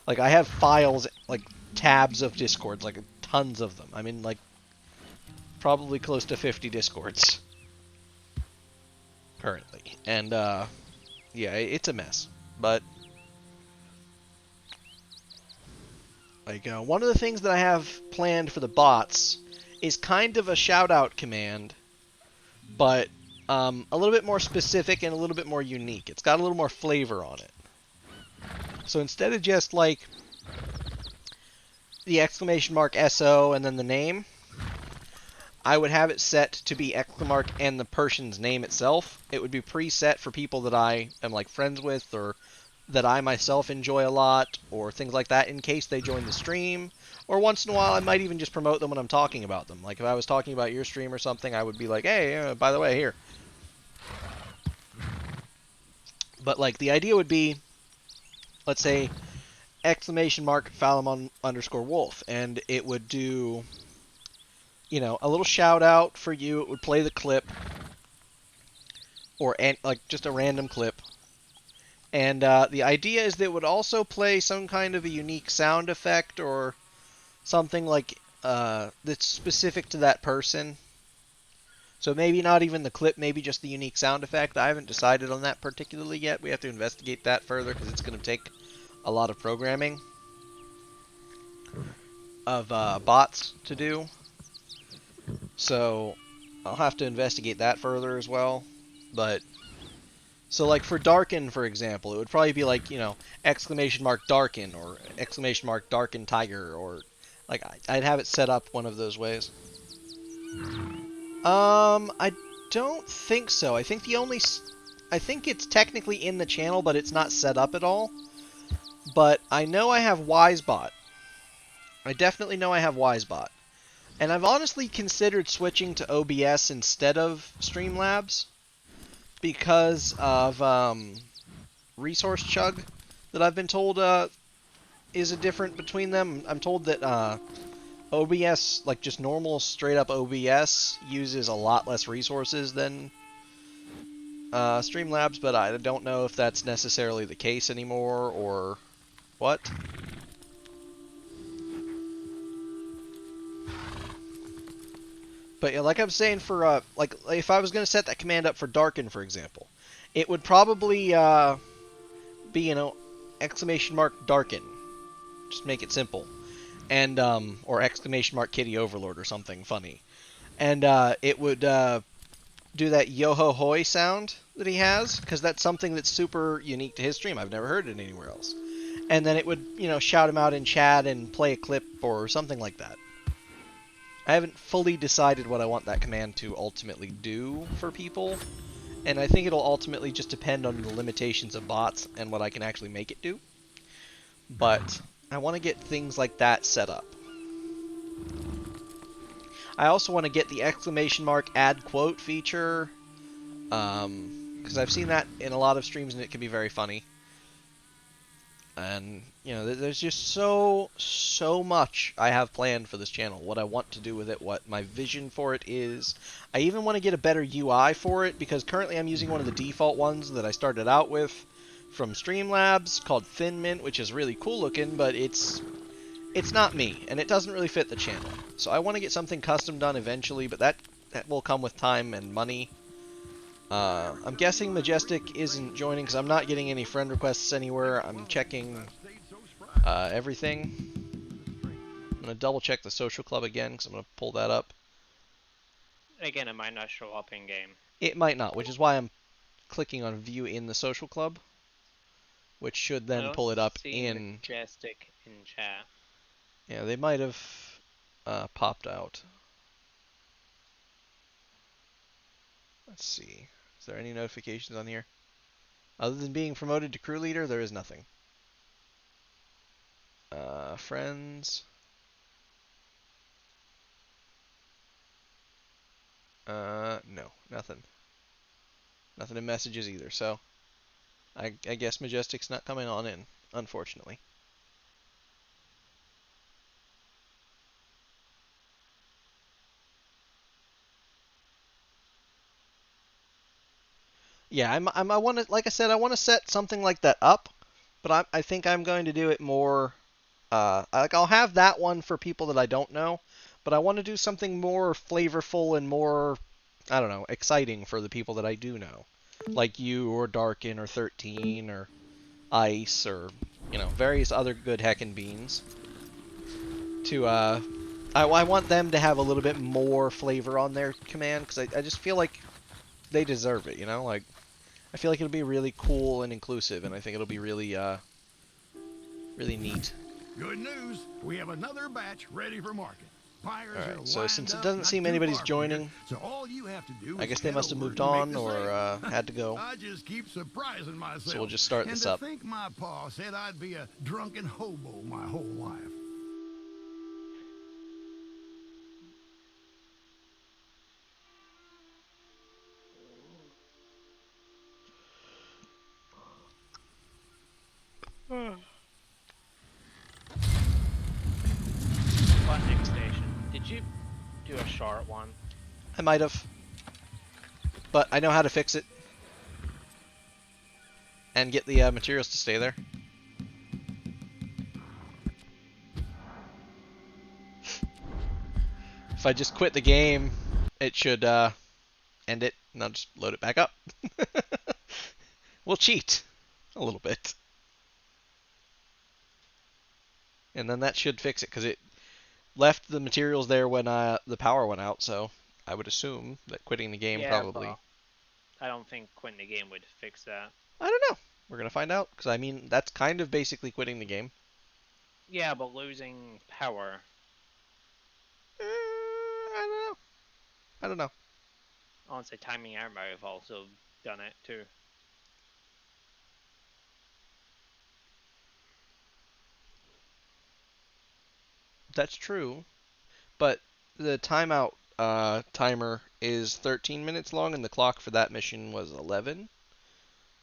Like, I have files, like, tabs of discords, like, tons of them. I'm in, like, probably close to 50 discords currently. And, yeah, it's a mess. But, like, one of the things that I have planned for the bots is kind of a shout-out command, but a little bit more specific and a little bit more unique. It's got a little more flavor on it. So instead of just, like, the exclamation mark SO and then the name, I would have it set to be exclamation mark and the person's name itself. It would be preset for people that I am, like, friends with, or that I myself enjoy a lot, or things like that in case they join the stream. Or once in a while, I might even just promote them when I'm talking about them. Like, if I was talking about your stream or something, I would be like, hey, by the way, here. But, like, the idea would be, let's say, exclamation mark Falamon underscore Wolf, and it would do, you know, a little shout out for you. It would play the clip, or like just a random clip. And the idea is that it would also play some kind of a unique sound effect or something like that's specific to that person. So maybe not even the clip, maybe just the unique sound effect. I haven't decided on that particularly yet. We have to investigate that further because it's going to take a lot of programming of bots to do. So I'll have to investigate that further as well. But so, like, for Darken, for example, it would probably be like, you know, exclamation mark Darken, or exclamation mark Darken Tiger, or, like, I'd have it set up one of those ways. I don't think so. I think I think it's technically in the channel, but it's not set up at all. But I know I have Wisebot. I definitely know I have Wisebot. And I've honestly considered switching to OBS instead of Streamlabs because of resource chug that I've been told is a difference between them. I'm told that OBS, like just normal straight up OBS, uses a lot less resources than Streamlabs, but I don't know if that's necessarily the case anymore or what. But yeah, like I was saying, for like if I was going to set that command up for Darken, for example, it would probably be, you know, exclamation mark Darken. Just make it simple. And or exclamation mark Kitty Overlord or something funny. And it would do that yo-ho hoy sound that he has, because that's something that's super unique to his stream. I've never heard it anywhere else. And then it would, you know, shout him out in chat and play a clip or something like that. I haven't fully decided what I want that command to ultimately do for people, and I think it'll ultimately just depend on the limitations of bots and what I can actually make it do. But I want to get things like that set up. I also want to get the exclamation mark add quote feature, because I've seen that in a lot of streams and it can be very funny. And, you know, there's just so much I have planned for this channel, what I want to do with it, what my vision for it is. I even want to get a better UI for it, because currently I'm using one of the default ones that I started out with from Streamlabs called Thin Mint, which is really cool looking, but it's not me, and it doesn't really fit the channel. So I want to get something custom done eventually, but that will come with time and money. I'm guessing Majestic isn't joining because I'm not getting any friend requests anywhere. I'm checking everything. I'm going to double check the social club again because I'm going to pull that up. Again, it might not show up in game. It might not, which is why I'm clicking on view in the social club, which should then pull it up in Majestic in chat. Yeah, they might have popped out. Let's see. Is there any notifications on here? Other than being promoted to crew leader, there is nothing. Friends. No, nothing. Nothing in messages either, so I guess Majestic's not coming on in, unfortunately. Yeah, I want to, like I said, I want to set something like that up, but I think I'm going to do it more. Like I'll have that one for people that I don't know, but I want to do something more flavorful and more, I don't know, exciting for the people that I do know, like you or Darken or 13 or Ice or various other good heckin' beans. To I want them to have a little bit more flavor on their command because I just feel like they deserve it. Like I feel like it'll be really cool and inclusive, and I think it'll be really really neat. Good news. We have another batch ready for market. Buyers are Alright, so lined since it up doesn't not seem too anybody's far from here, joining, so all you have to do I is guess they head must have over moved and make on the or sale. had to go. I just keep surprising myself. So we'll just start and this to up. think my pa said I'd be a drunken hobo my whole life. What next station? Did you do a short one? I might have, but I know how to fix it and get the materials to stay there. If I just quit the game, it should end it, and I'll just load it back up. We'll cheat a little bit. And then that should fix it, because it left the materials there when the power went out, so I would assume that quitting the game Yeah, probably... but I don't think quitting the game would fix that. I don't know. We're going to find out, because I mean, that's kind of basically quitting the game. Yeah, but losing power. I don't know. I don't know. Honestly, timing out might have also done it too. That's true, but the timeout timer is 13 minutes long, and the clock for that mission was 11. That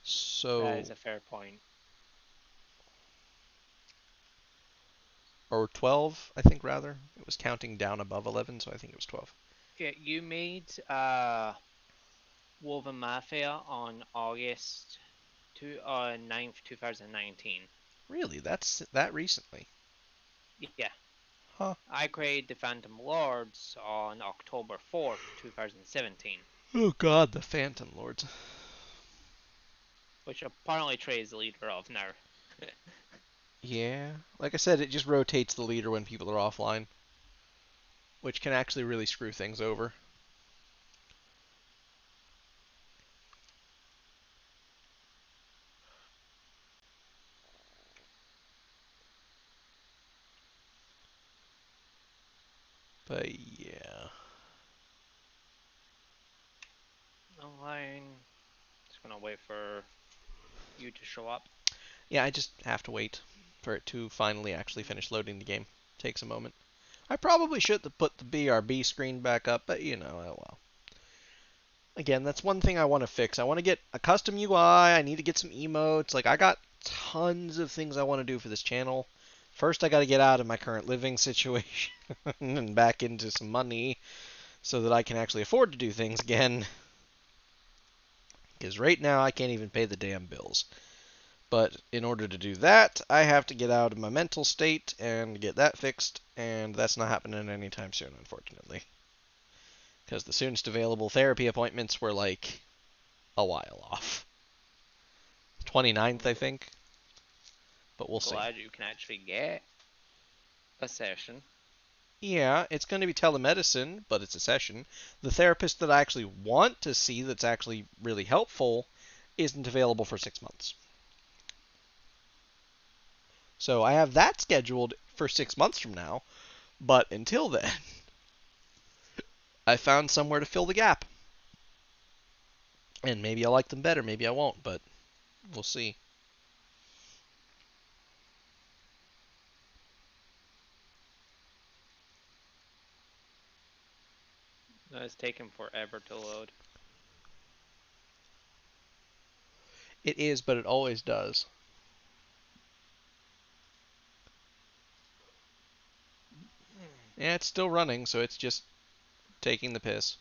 is So, a fair point. or 12, I think rather. It was counting down above 11, so I think it was 12. Yeah, you made Woven Mafia on August 9th, 2019. Really? That's that recently? Yeah. Huh. I created the Phantom Lords on October 4th, 2017. Oh god, the Phantom Lords. Which apparently Trey is the leader of now. Yeah. Like I said, it just rotates the leader when people are offline, which can actually really screw things over. But yeah. Online. Just gonna wait for you to show up. Yeah, I just have to wait for it to finally actually finish loading the game. Takes a moment. I probably should have put the BRB screen back up, but oh well. Again, that's one thing I want to fix. I want to get a custom UI. I need to get some emotes. Like, I got tons of things I want to do for this channel. First, I got to get out of my current living situation and back into some money so that I can actually afford to do things again. Because right now, I can't even pay the damn bills. But in order to do that, I have to get out of my mental state and get that fixed, and that's not happening anytime soon, unfortunately. Because the soonest available therapy appointments were like a while off. 29th, I think. But we'll see. Glad you can actually get a session. Yeah, it's going to be telemedicine, but it's a session. The therapist that I actually want to see that's actually really helpful isn't available for 6 months. So I have that scheduled for 6 months from now, but until then, I found somewhere to fill the gap. And maybe I'll like them better, maybe I won't, but we'll see. It's taken forever to load. It is, but it always does. Yeah, it's still running, so it's just taking the piss.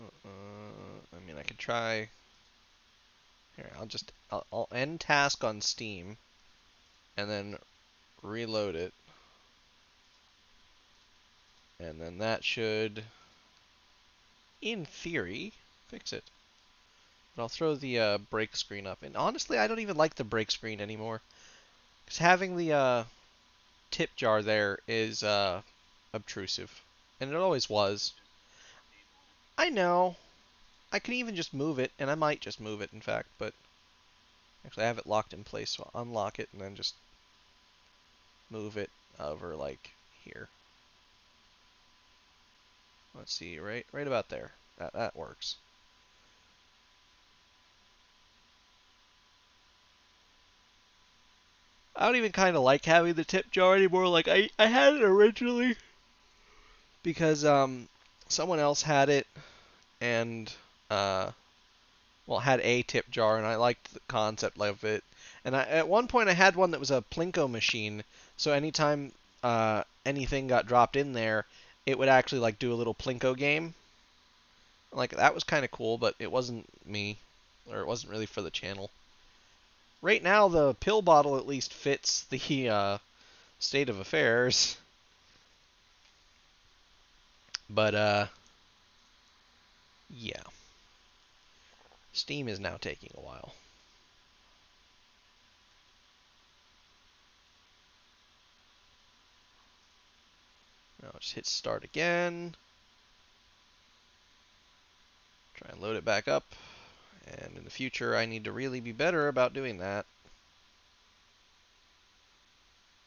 I mean, I could try. Here, I'll end task on Steam, and then reload it, and then that should, in theory, fix it. But I'll throw the break screen up, and honestly, I don't even like the break screen anymore, because having the tip jar there is obtrusive, and it always was. I know. I can even just move it, and I might just move it, in fact, but actually I have it locked in place, so I'll unlock it and then just move it over, like, here. Let's see, right about there. That works. I don't even kind of like having the tip jar anymore. Like, I had it originally because someone else had it, and well, had a tip jar, and I liked the concept of it. And at one point I had one that was a plinko machine, so anytime anything got dropped in there, it would actually like do a little plinko game. Like, that was kind of cool, but it wasn't me, or it wasn't really for the channel. Right now, the pill bottle at least fits the state of affairs. But yeah, Steam is now taking a while. Now just hit start again. Try and load it back up. And in the future, I need to really be better about doing that.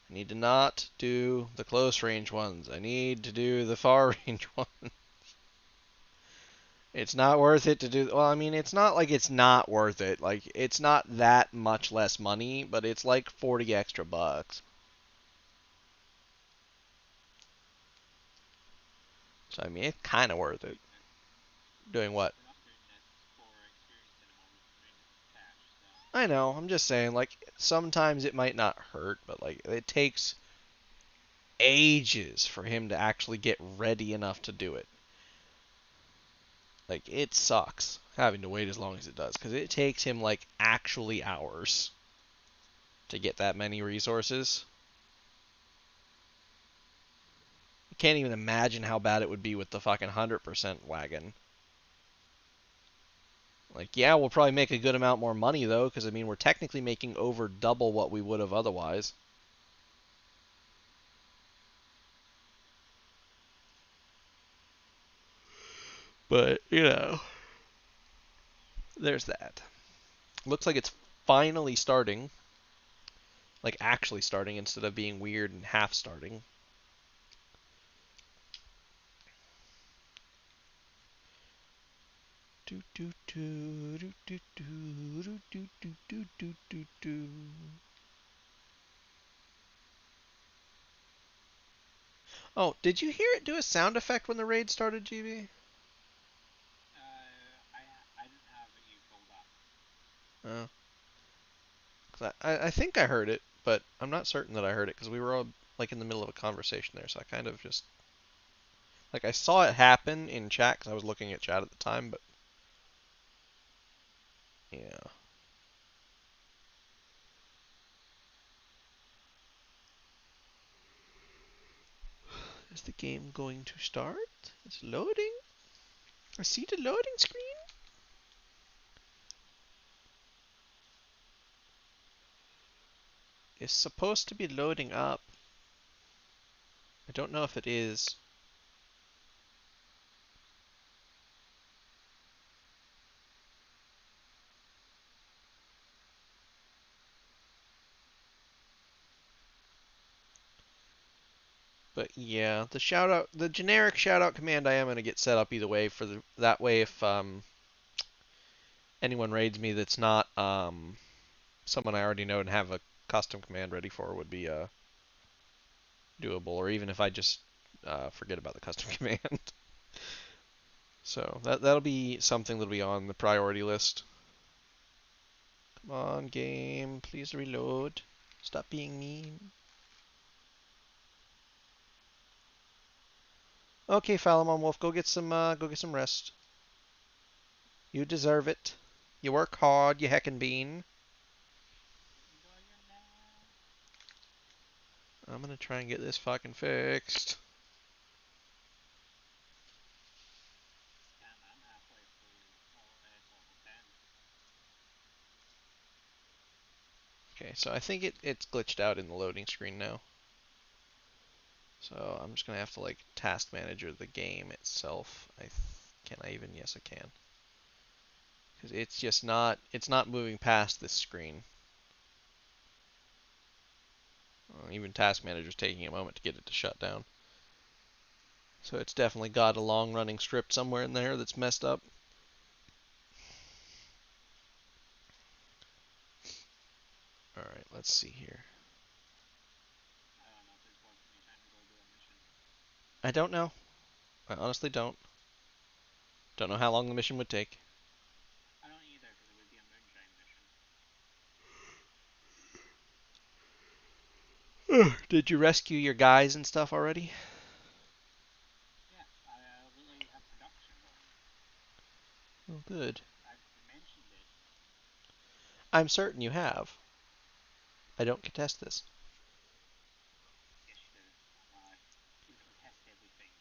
I need to not do the close range ones. I need to do the far range ones. It's not worth it to do. Well, I mean, it's not like it's not worth it. Like, it's not that much less money, but it's like 40 extra bucks. So, I mean, it's kind of worth it. Doing what? I know, I'm just saying, like, sometimes it might not hurt, but, like, it takes ages for him to actually get ready enough to do it. Like, it sucks having to wait as long as it does, because it takes him, like, actually hours to get that many resources. I can't even imagine how bad it would be with the fucking 100% wagon. Like, yeah, we'll probably make a good amount more money, though, because, I mean, we're technically making over double what we would have otherwise. But, you know, there's that. Looks like it's finally starting. Like, actually starting instead of being weird and half starting. Do do do do do do do do do do do do. Oh, did you hear it do a sound effect when the raid started, GB? Oh. 'Cause I think I heard it, but I'm not certain that I heard it because we were all like in the middle of a conversation there, so I kind of just like I saw it happen in chat because I was looking at chat at the time, but yeah. Is the game going to start? It's loading. I see the loading screen. It's supposed to be loading up. I don't know if it is. But yeah, the generic shoutout command I am going to get set up either way that way if anyone raids me that's not someone I already know and have a custom command ready for would be doable, or even if I just forget about the custom command. So that'll be something that'll be on the priority list. Come on, game, please reload. Stop being mean. Okay, Falamon Wolf, go get some rest. You deserve it. You work hard, you heckin' bean. I'm gonna try and get this fucking fixed. Damn, I'm halfway through. Oh, it's level 10. Okay, so I think it's glitched out in the loading screen now. So I'm just gonna have to like task manager the game itself. Can I even? Yes, I can. Because it's just not moving past this screen. Even task manager's taking a moment to get it to shut down. So it's definitely got a long running script somewhere in there that's messed up. Alright, let's see here. I don't know if it's worth me trying to go do a mission. I don't know. I honestly don't. Don't know how long the mission would take. I don't either, because it would be a moonshine mission. Did you rescue your guys and stuff already? Yeah, I literally have production going. Oh, good. I've mentioned it. I'm certain you have. I don't contest this. Yes, you do. Don't lie. You contest everything.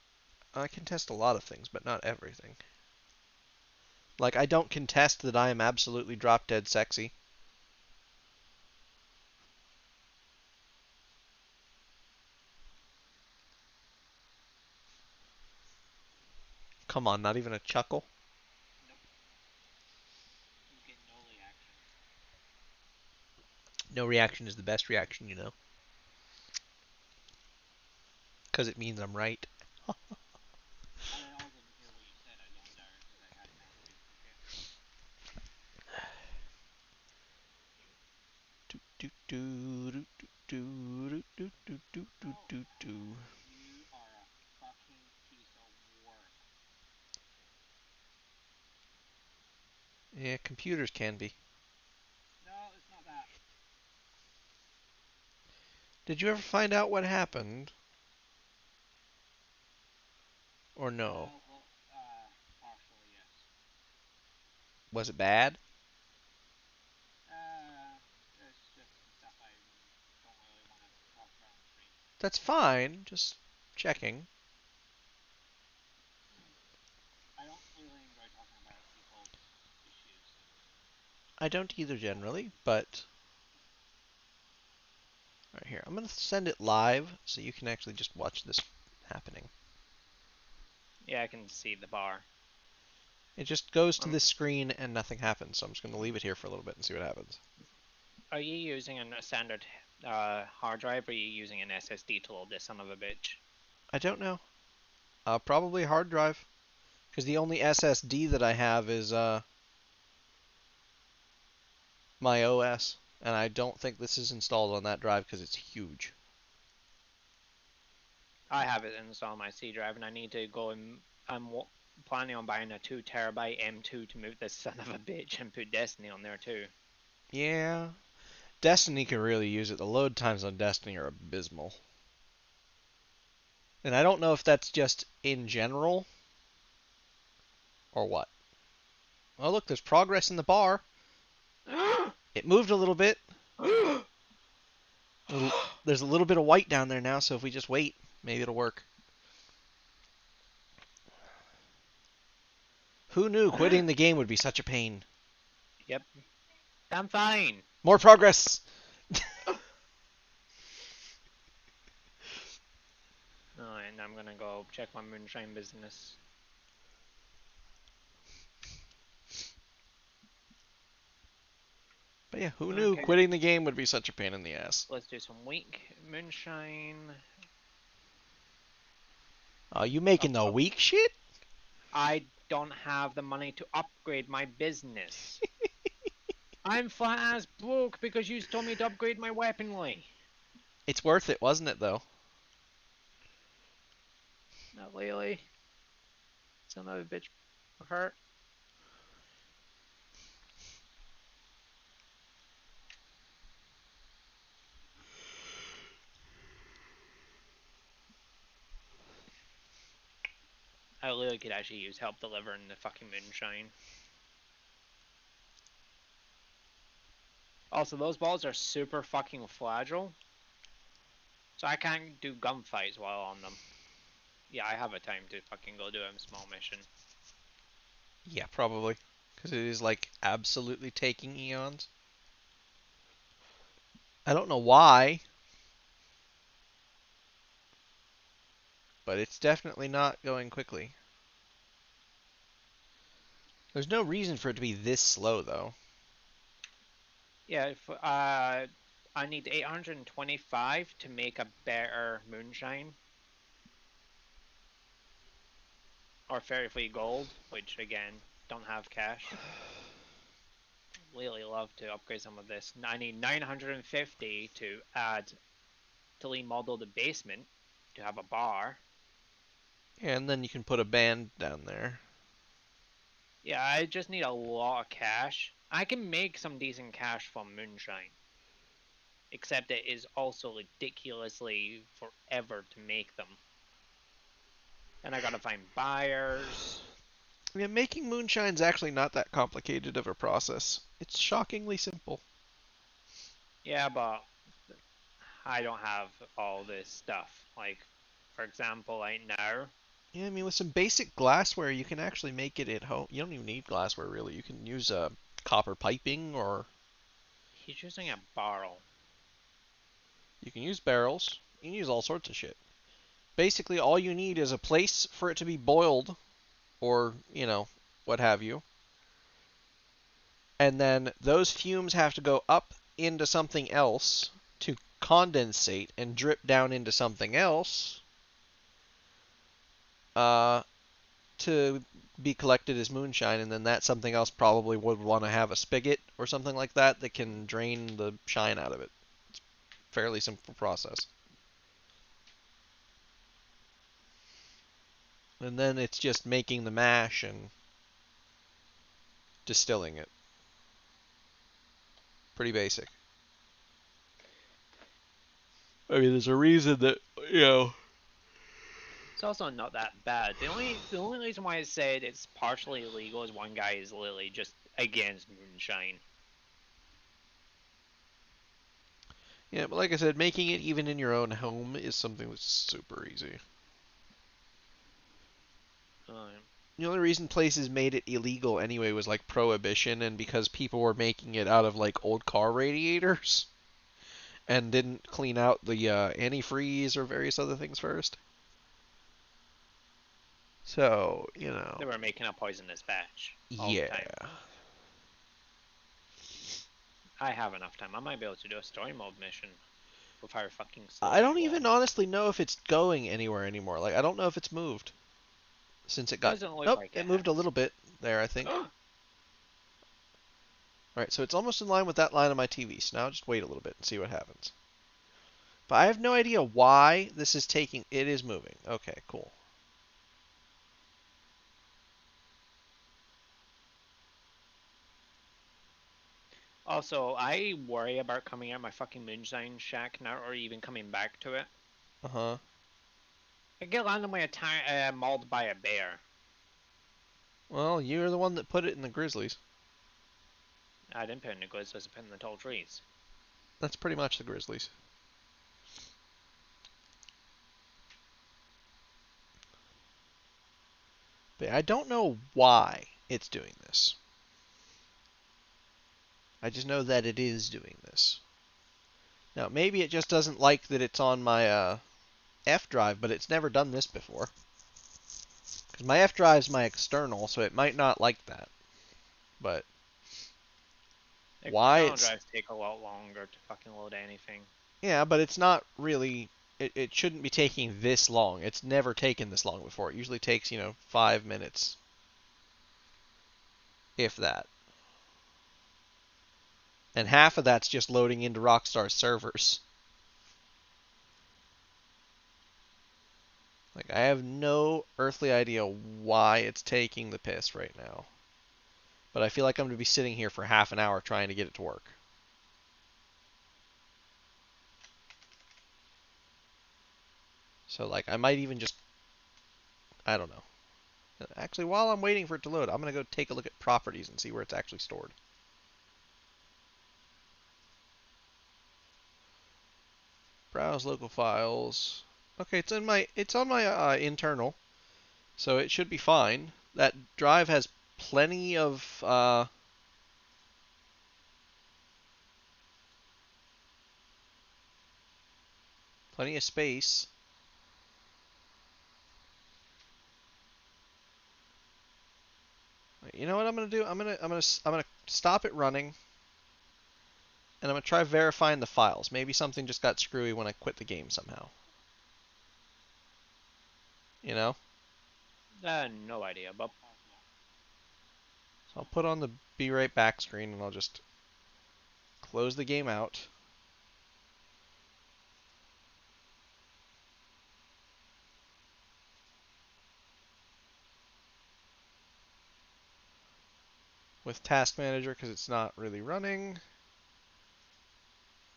I contest a lot of things, but not everything. Like, I don't contest that I am absolutely drop dead sexy. Come on, not even a chuckle? Nope. You get no reaction. No reaction is the best reaction, you know. Because it means I'm right. I also didn't hear what you said. I zoned out because I had more space to shit. Do do do do do do do do do Oh, do do. you are a fucking piece of work. Yeah, computers can be. No, it's not that. Did you ever find out what happened? Or no? Well, partially, yes. Was it bad? There's just some stuff I don't really want to talk about on stream. That's fine. Just checking. I don't really enjoy talking about people's issues. I don't either generally, but... Alright, here. I'm going to send it live so you can actually just watch this happening. Yeah, I can see the bar. It just goes to this screen and nothing happens, so I'm just going to leave it here for a little bit and see what happens. Are you using a standard hard drive, or are you using an SSD to load this son of a bitch? I don't know. Probably hard drive. Because the only SSD that I have is my OS. And I don't think this is installed on that drive because it's huge. I have it installed on my C drive, and I need to go and I'm planning on buying a 2 terabyte M2 to move this son of a bitch and put Destiny on there too. Yeah. Destiny can really use it. The load times on Destiny are abysmal. And I don't know if that's just in general or what. Oh, look, there's progress in the bar. It moved a little bit. There's a little bit of white down there now, so if we just wait, maybe it'll work. Who knew quitting the game would be such a pain? Yep. I'm fine. More progress! Oh, and I'm gonna go check my moonshine business. But yeah, who knew Okay, quitting the game would be such a pain in the ass? let's do some weak moonshine. You making the Oh, weak shit? I don't have the money to upgrade my business. I'm flat ass broke because you told me to upgrade my weaponry. It's worth it, wasn't it, though? Not really. Son of a bitch hurt. I literally could actually use help delivering the fucking moonshine. Also, those balls are super fucking fragile. So I can't do gunfights while on them. Yeah, I have a time to fucking go do a small mission. Yeah, probably. Because it is, like, absolutely taking eons. I don't know why, but it's definitely not going quickly. There's no reason for it to be this slow, though. Yeah, if, I need 825 to make a better moonshine. Or fairy gold, which again, don't have cash. Really love to upgrade some of this. I need 950 to add to remodel the basement to have a bar. And then you can put a band down there. Yeah, I just need a lot of cash. I can make some decent cash from moonshine. Except it is also ridiculously forever to make them. And I gotta find buyers. Yeah, making moonshine's actually not that complicated of a process. It's shockingly simple. Yeah, but I don't have all this stuff. Like, for example, right now, Yeah, I mean, with some basic glassware, you can actually make it at home. You don't even need glassware, really. You can use copper piping, or he's using a barrel. you can use barrels. You can use all sorts of shit. Basically, all you need is a place for it to be boiled, or, what have you. And then those fumes have to go up into something else to condensate and drip down into something else uh, to be collected as moonshine, and then that something else probably would want to have a spigot or something like that that can drain the shine out of it. It's a fairly simple process. And then it's just making the mash and distilling it. Pretty basic. I mean, there's a reason that, It's also not that bad. The only reason why I said it's partially illegal is one guy is literally just against moonshine. Yeah, but like I said, making it even in your own home is something that's super easy. The only reason places made it illegal anyway was like prohibition, and because people were making it out of like old car radiators and didn't clean out the antifreeze or various other things first. So, They were making a poisonous batch all the yeah. time. I have enough time. I might be able to do a story mode mission before I fucking slow I don't you even all. honestly know if it's going anywhere anymore. Like, I don't know if it's moved since it got. Doesn't look Nope, like it it moved a has. little bit there, I think. Alright, so it's almost in line with that line on my TV, so now I'll just wait a little bit and see what happens. But I have no idea why this is taking... It is moving. Okay, cool. Also, I worry about coming out my fucking moonshine shack now, or even coming back to it. Uh-huh. I get randomly mauled by a bear. Well, you're the one that put it in the grizzlies. I didn't put it in the grizzlies, I put it in the tall trees. That's pretty much the grizzlies. But I don't know why it's doing this. I just know that it is doing this. Now, maybe it just doesn't like that it's on my F drive, but it's never done this before. Because my F drive's my external, so it might not like that. But why External it's... drives take a lot longer to fucking load anything. Yeah, but it's not really... It shouldn't be taking this long. It's never taken this long before. It usually takes, 5 minutes. If that. And half of that's just loading into Rockstar's servers. Like, I have no earthly idea why it's taking the piss right now. But I feel like I'm going to be sitting here for half an hour trying to get it to work. So, like, I might even just... I don't know. Actually, while I'm waiting for it to load, I'm going to go take a look at properties and see where it's actually stored. Browse local files. Okay, it's on my internal, so it should be fine. That drive has plenty of space. You know what I'm gonna do? I'm gonna stop it running, and I'm gonna try verifying the files. Maybe something just got screwy when I quit the game somehow. You know? No idea, but So I'll put on the be right back screen, and I'll just close the game out. With Task Manager because it's not really running.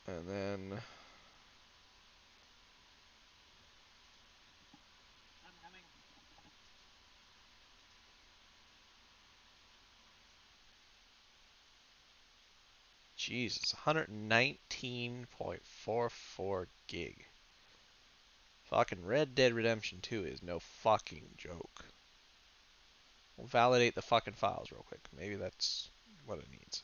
And then I'm coming. jeez, it's 119.44 gig. Fucking Red Dead Redemption 2 is no fucking joke. We'll validate the fucking files real quick. Maybe that's what it needs.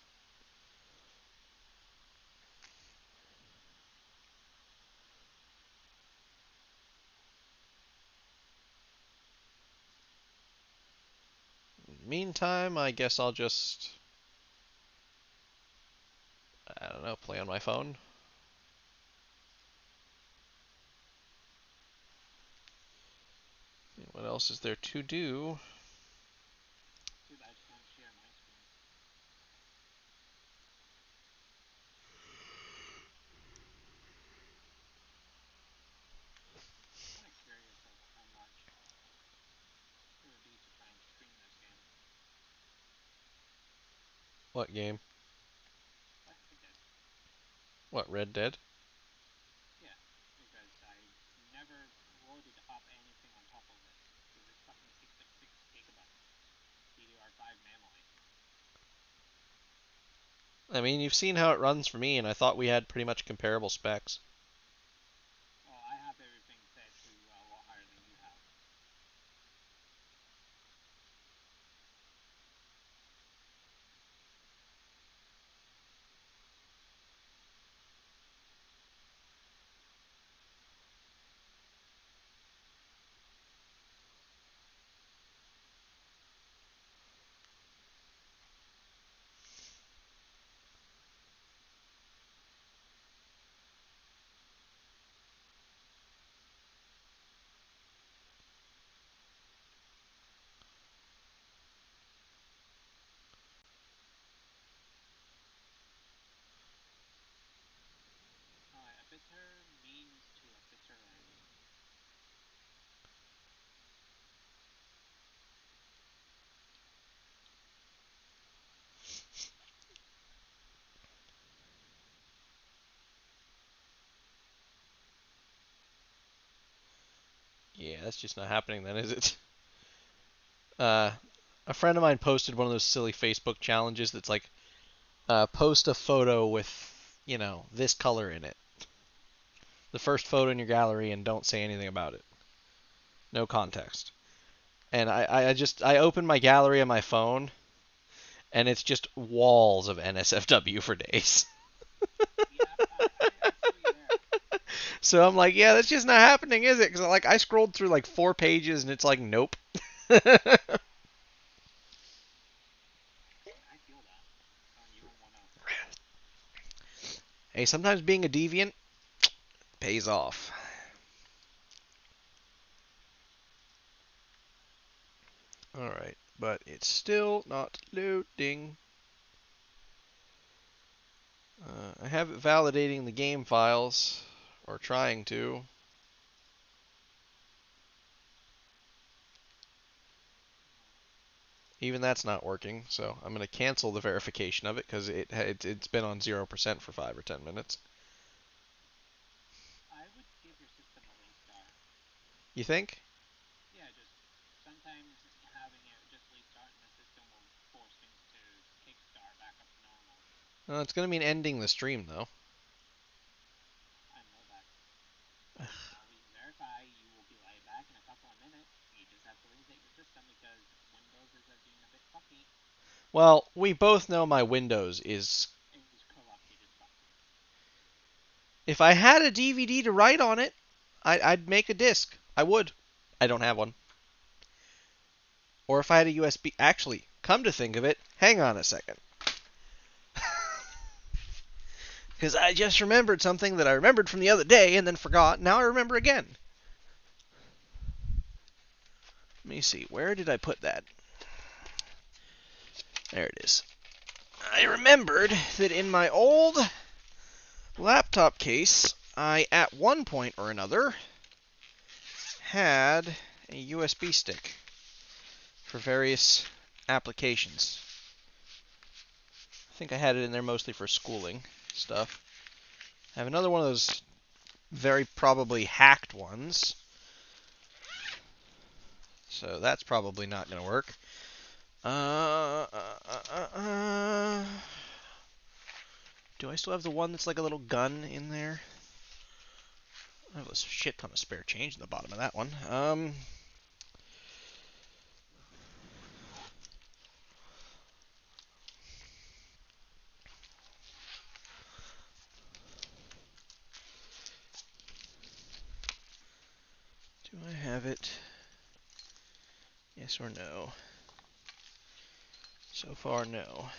Meantime, I guess I'll just, I don't know, play on my phone. What else is there to do? Too bad you can't share my screen. I'm kind of curious of how much it would be to try and stream this game. What game? What? I did. What, Red Dead? Yeah, because I never loaded up anything on top of it. Because this fucking takes like 6 gigabytes. DDR5 memory. I mean, you've seen how it runs for me, and I thought we had pretty much comparable specs. Well, I have everything set to a lot higher than you have. A bitter means to a bitter end. Yeah, that's just not happening then, is it? Uh, a friend of mine posted one of those silly Facebook challenges that's like, post a photo with, this color in it. The first photo in your gallery and don't say anything about it. No context. And I opened my gallery on my phone and it's just walls of NSFW for days. Yep, I feel you there. So I'm like, yeah, that's just not happening, is it? Because like I scrolled through like 4 pages and it's like, nope. I feel that. You don't wanna. Hey, sometimes being a deviant pays off. Alright, but it's still not loading. I have it validating the game files, or trying to. Even that's not working, so I'm going to cancel the verification of it because it's been on 0% for 5 or 10 minutes. I would give your system a restart. You think? Yeah, just sometimes having it just restart and the system will force things to kickstart back up to normal. It's going to mean ending the stream, though. I know that. Well, we both know my Windows is... If I had a DVD to write on it, I'd make a disc. I would. I don't have one. Or if I had a USB... Actually, come to think of it, hang on a second. Because I just remembered something that I remembered from the other day and then forgot. Now I remember again. Let me see. Where did I put that? There it is. I remembered that in my old laptop case, I, at one point or another, had a USB stick for various applications. I think I had it in there mostly for schooling stuff. I have another one of those very probably hacked ones. So that's probably not going to work. Do I still have the one that's like a little gun in there? I have a shit ton of spare change in the bottom of that one. Do I have it? Yes or no? So far, no.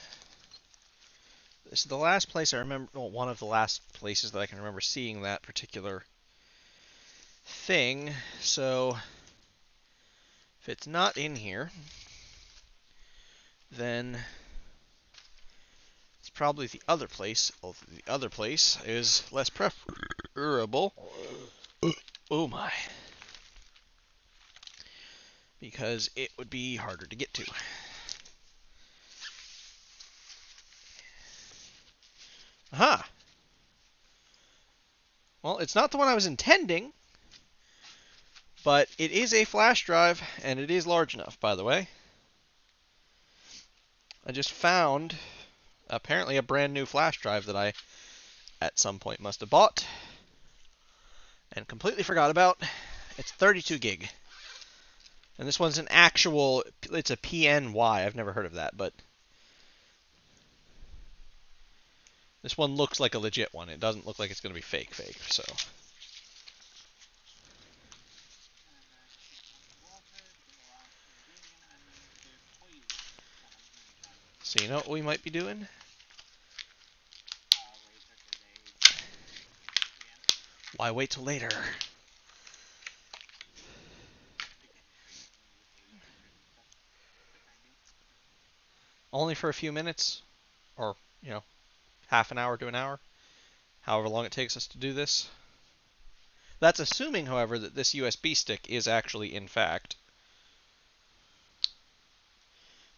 This is the last place I remember, well, one of the last places that I can remember seeing that particular thing. So, if it's not in here, then it's probably the other place. Although the other place is less preferable. Oh my. Because it would be harder to get to. Aha! Well, it's not the one I was intending, but it is a flash drive, and it is large enough, by the way. I just found, apparently, a brand new flash drive that I, at some point, must have bought, and completely forgot about. It's 32 gig. And this one's an actual, it's a PNY, I've never heard of that, but this one looks like a legit one. It doesn't look like it's going to be fake, so. So you know what we might be doing? Why wait till later? Only for a few minutes, or, you know, half an hour to an hour, however long it takes us to do this. That's assuming, however, that this USB stick is actually, in fact,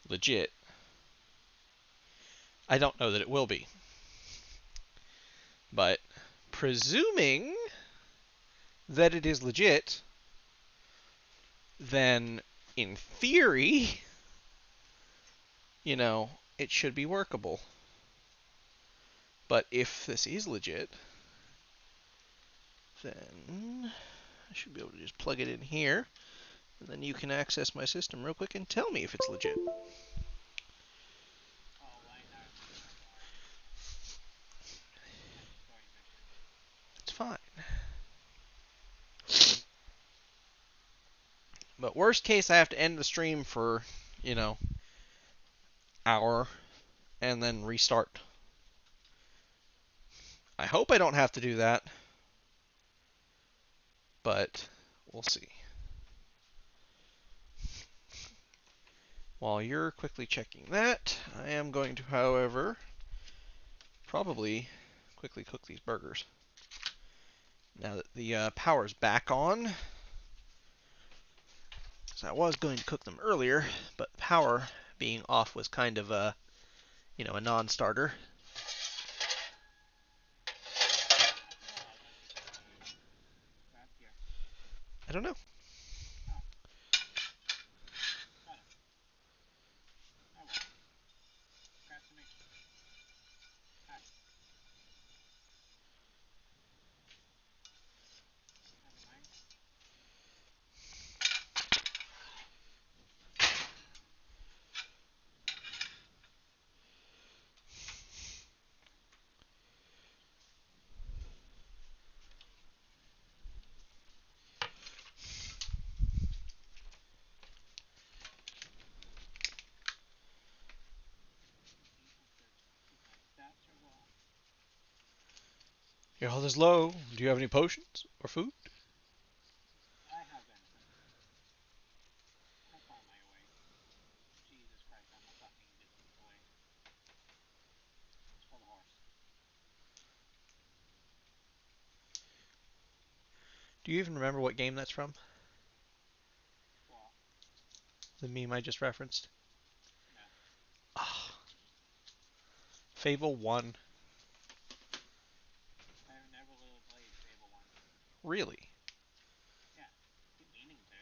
legit. I don't know that it will be. But presuming that it is legit, then in theory, you know, it should be workable. But if this is legit, then I should be able to just plug it in here, and then you can access my system real quick and tell me if it's legit. It's fine. But worst case, I have to end the stream for, you know, hour and then restart. I hope I don't have to do that, but we'll see. While you're quickly checking that, I am going to, however, probably quickly cook these burgers. Now that the power's back on, so I was going to cook them earlier, but power being off was kind of a, you know, a non-starter. I don't know. Your health is low. Do you have any potions or food? I have anything. I'll find my way. Jesus Christ, I'm a fucking distance away. It's for the horse. Do you even remember what game that's from? What? The meme I just referenced? No. Ah, Fable 1. I've never really played Fable 1. Really? Yeah. Keep meaning to.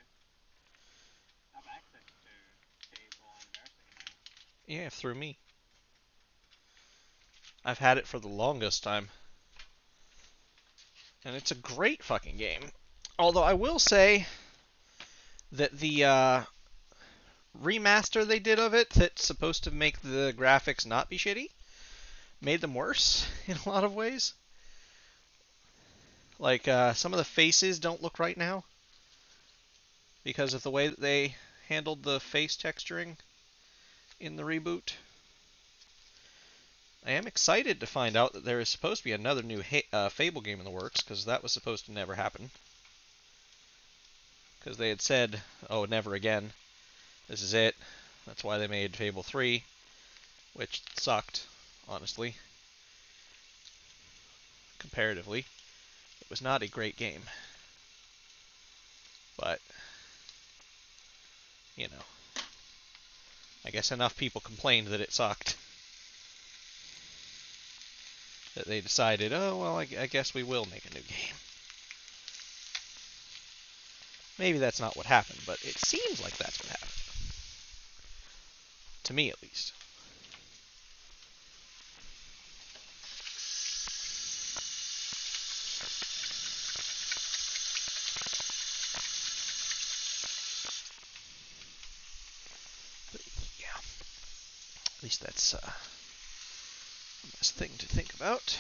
I have access to Fable Anniversary now. Yeah, through me. I've had it for the longest time. And it's a great fucking game. Although I will say that the remaster they did of it, that's supposed to make the graphics not be shitty, made them worse in a lot of ways. Like, some of the faces don't look right now because of the way that they handled the face texturing in the reboot. I am excited to find out that there is supposed to be another new Fable game in the works, because that was supposed to never happen. Because they had said, oh, never again. This is it. That's why they made Fable 3, which sucked, honestly. Comparatively. It was not a great game. But, you know, I guess enough people complained that it sucked that they decided, oh, well, I guess we will make a new game. Maybe that's not what happened, but it seems like that's what happened. To me, at least. But, yeah. At least that's a nice thing to think about.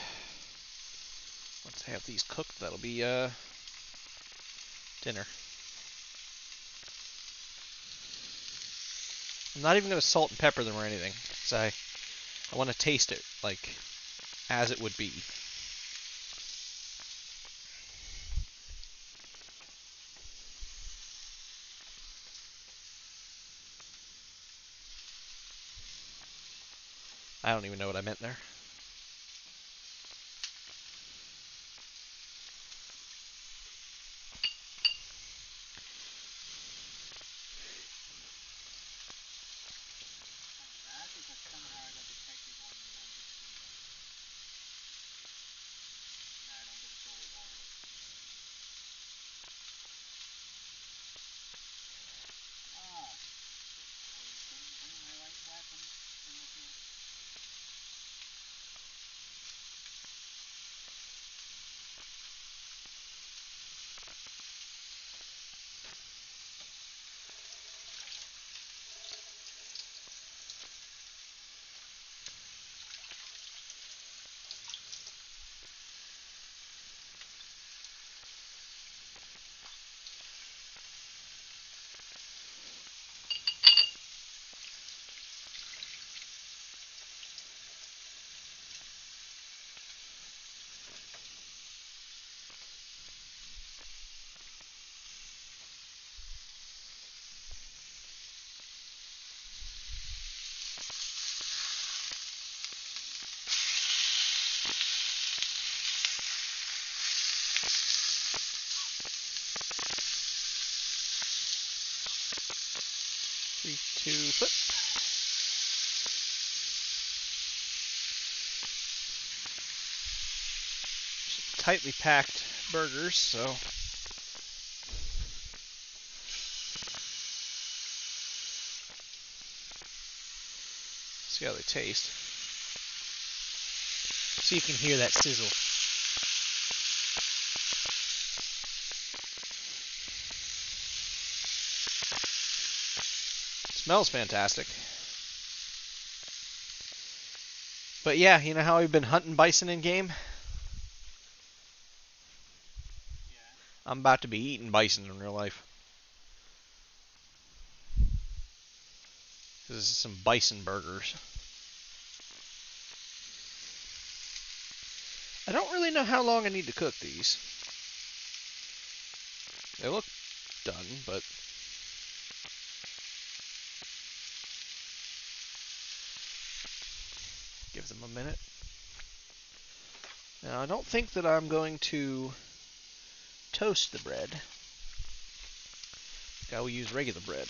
Once I have these cooked, that'll be dinner. I'm not even going to salt and pepper them or anything, because I want to taste it, like, as it would be. I don't even know what I meant there. I'm mad because somehow I got detected one in 93. Now I don't get a soul reward. Ah, shit. I didn't bring my right weapon in with me. Three, two, flip. Tightly packed burgers, so see how they taste. So you can hear that sizzle. Smells fantastic. But yeah, you know how we've been hunting bison in game? Yeah. I'm about to be eating bison in real life. This is some bison burgers. I don't really know how long I need to cook these. They look done, but give them a minute. Now, I don't think that I'm going to toast the bread. I will use regular bread.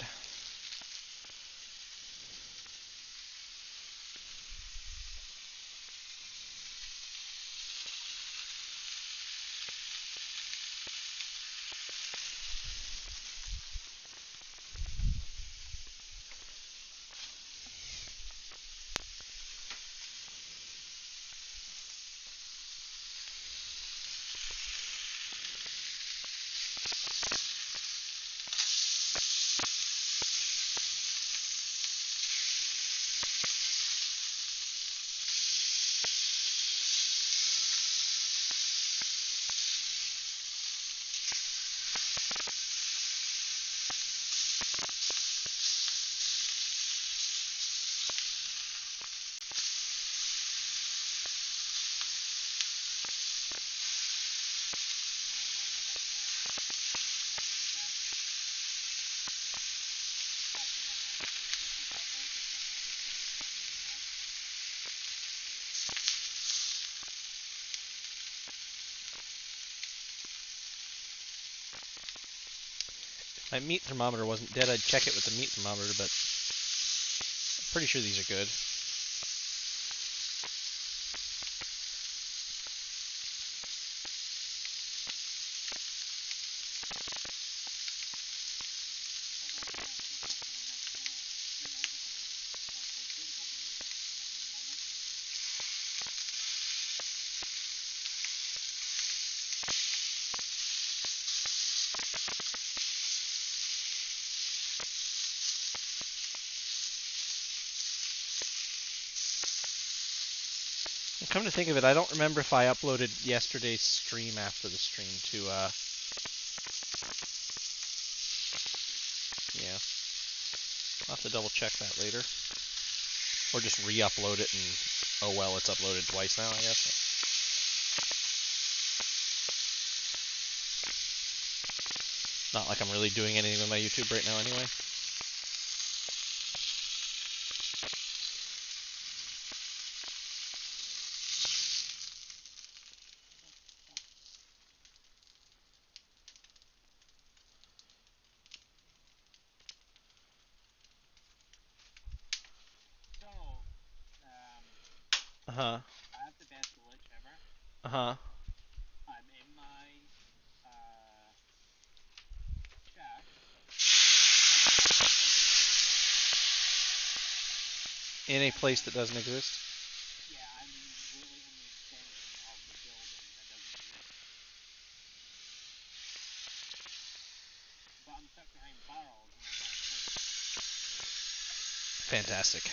My meat thermometer wasn't dead. I'd check it with the meat thermometer, but I'm pretty sure these are good. Come to think of it, I don't remember if I uploaded yesterday's stream after the stream to, yeah. I'll have to double check that later. Or just re-upload it and, oh well, it's uploaded twice now, I guess. Not like I'm really doing anything with my YouTube right now anyway. Uh-huh. I have the best glitch ever. Uh-huh. I'm in my chat. In a place that doesn't exist? Yeah, I'm literally in the extension of the building that doesn't exist. But I'm stuck behind barrels and I can't move. Fantastic.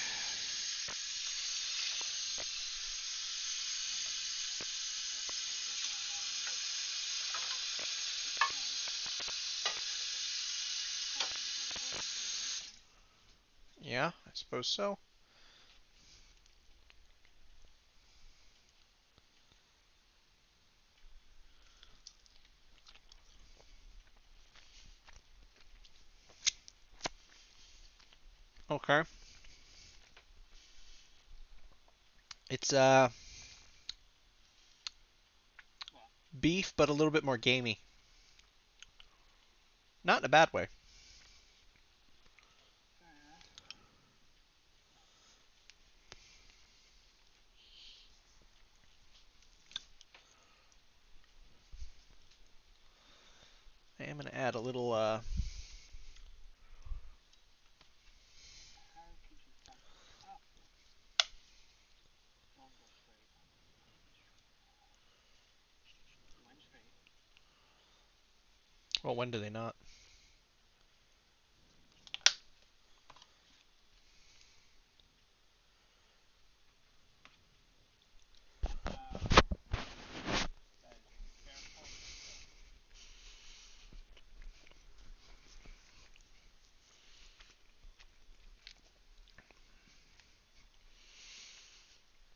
Yeah, I suppose so. Okay. It's, beef, but a little bit more gamey. Not in a bad way. I am going to add a little, well, when do they not?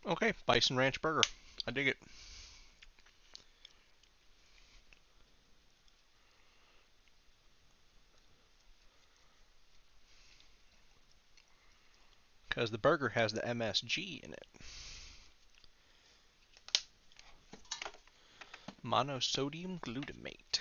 Okay, Bison Ranch Burger. I dig it. because the burger has the MSG in it. Monosodium glutamate.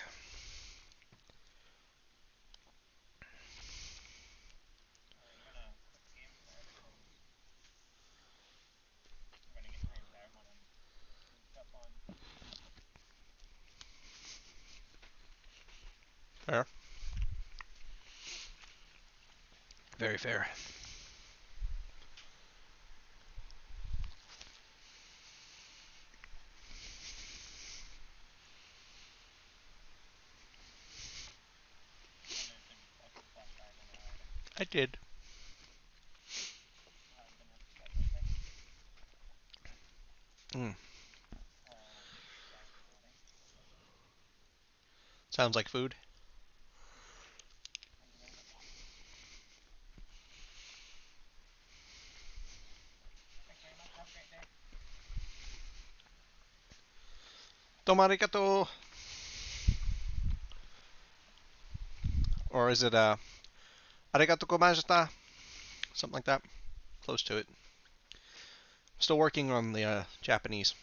Fair. Very fair. I did. Mm. Sounds like food. Tomarigato. Or is it arigato gomaizashita? Something like that. Close to it. Still working on the Japanese.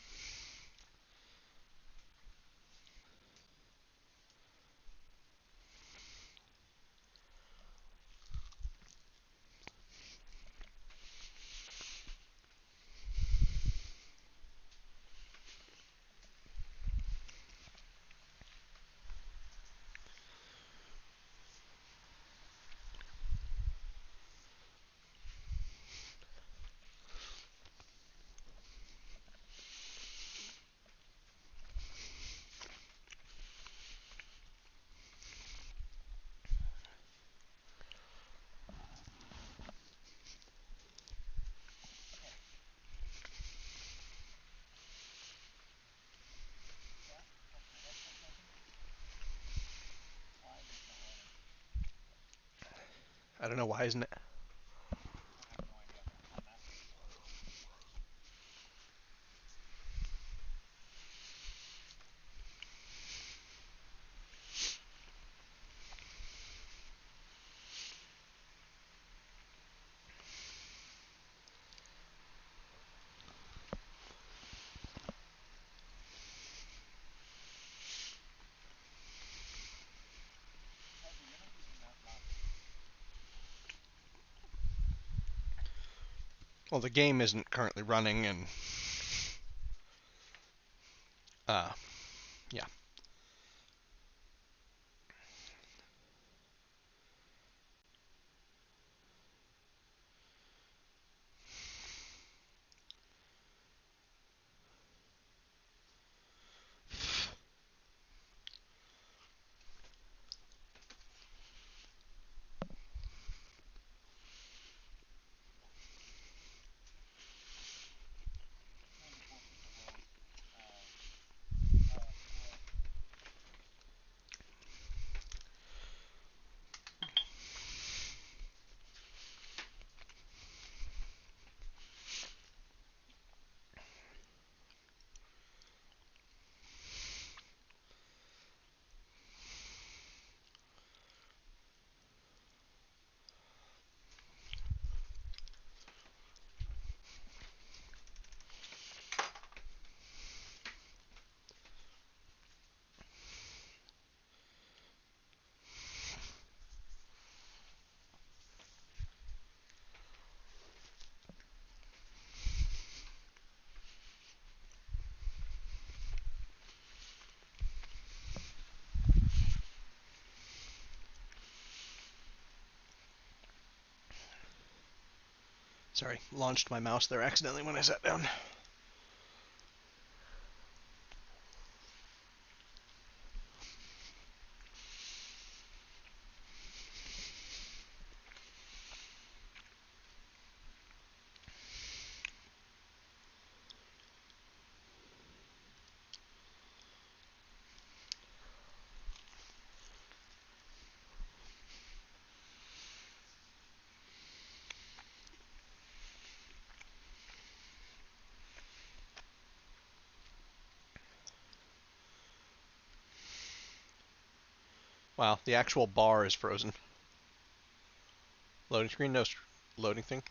I don't know, why isn't it? Well, the game isn't currently running, and uh, yeah. Sorry, launched my mouse there accidentally when I sat down. Wow, the actual bar is frozen. Loading screen, no loading thing.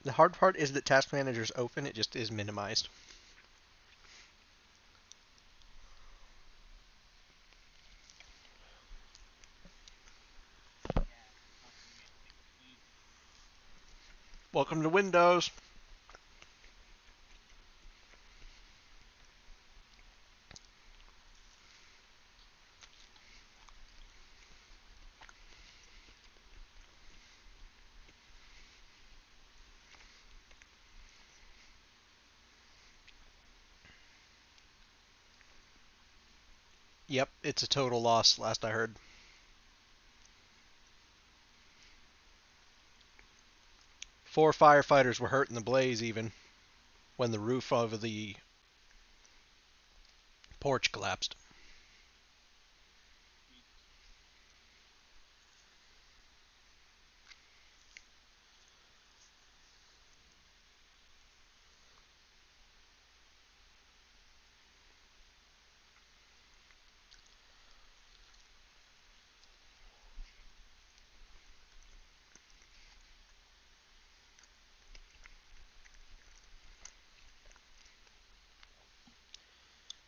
The hard part is that Task Manager's open, it just is minimized. Welcome to Windows. Yep, it's a total loss, last I heard. Four firefighters were hurt in the blaze, even, when the roof over the porch collapsed.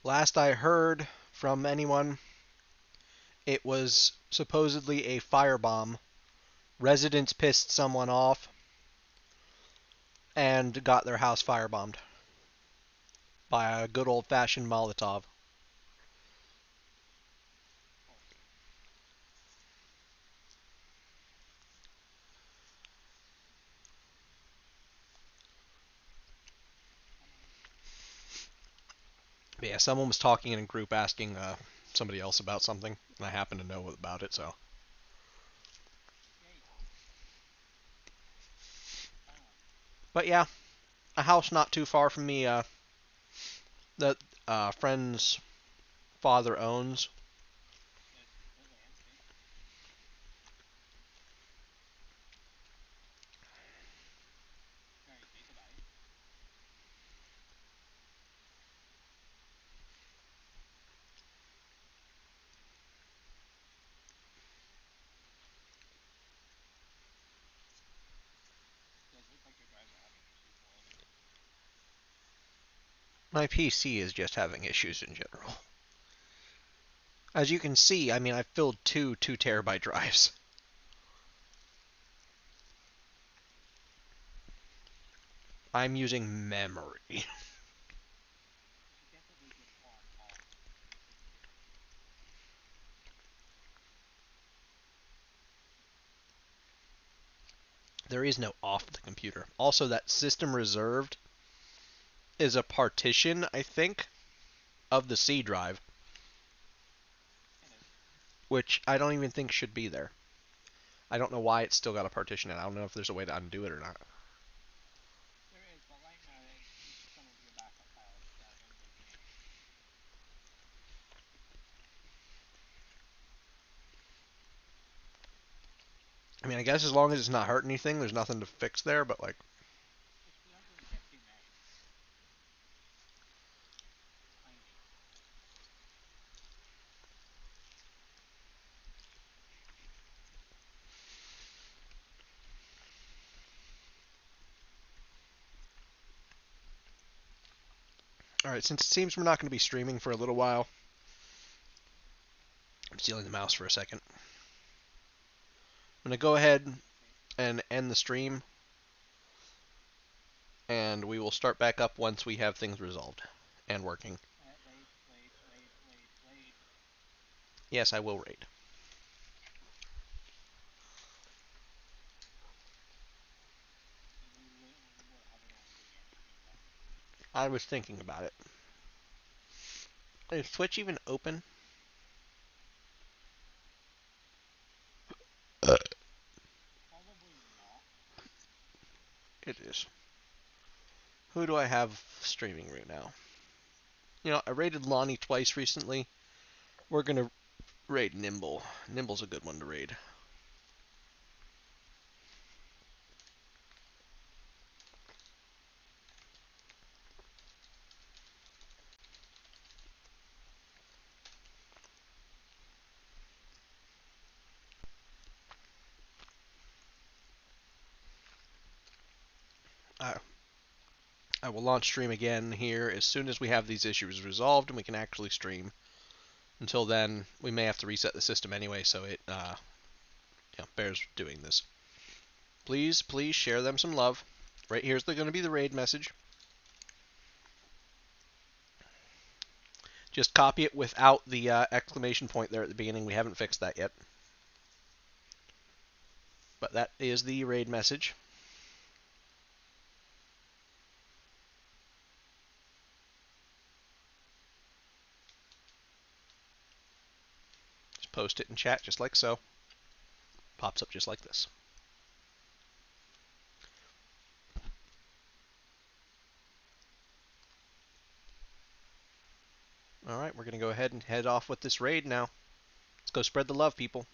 Last I heard from anyone, it was supposedly a firebomb. Residents pissed someone off and got their house firebombed by a good old-fashioned Molotov. But yeah, someone was talking in a group asking somebody else about something, and I happen to know about it, so. But yeah, a house not too far from me that friend's father owns. My PC is just having issues in general. As you can see, I mean, I've filled two 2 terabyte drives. I'm using memory. There is no off the computer. Also, that system reserved is a partition, I think, of the C drive, which I don't even think should be there. I don't know why it's still got a partition in it. I don't know if there's a way to undo it or not. I mean, I guess as long as it's not hurt anything, there's nothing to fix there, but like... Alright, since it seems we're not going to be streaming for a little while, I'm stealing the mouse for a second. I'm going to go ahead and end the stream, and we will start back up once we have things resolved and working. Yes, I will raid. I was thinking about it. Is Twitch even open? It is. Who do I have streaming right now? You know, I raided Lonnie twice recently. We're going to raid Nimble. Nimble's a good one to raid. I will launch stream again here as soon as we have these issues resolved and we can actually stream. Until then, we may have to reset the system anyway, so it bears doing this. Please, please share them some love. Right here's going to be the raid message. Just copy it without the exclamation point there at the beginning. We haven't fixed that yet. But that is the raid message. Just post it in chat just like so. Pops up just like this. Alright, we're going to go ahead and head off with this raid now. Let's go spread the love, people.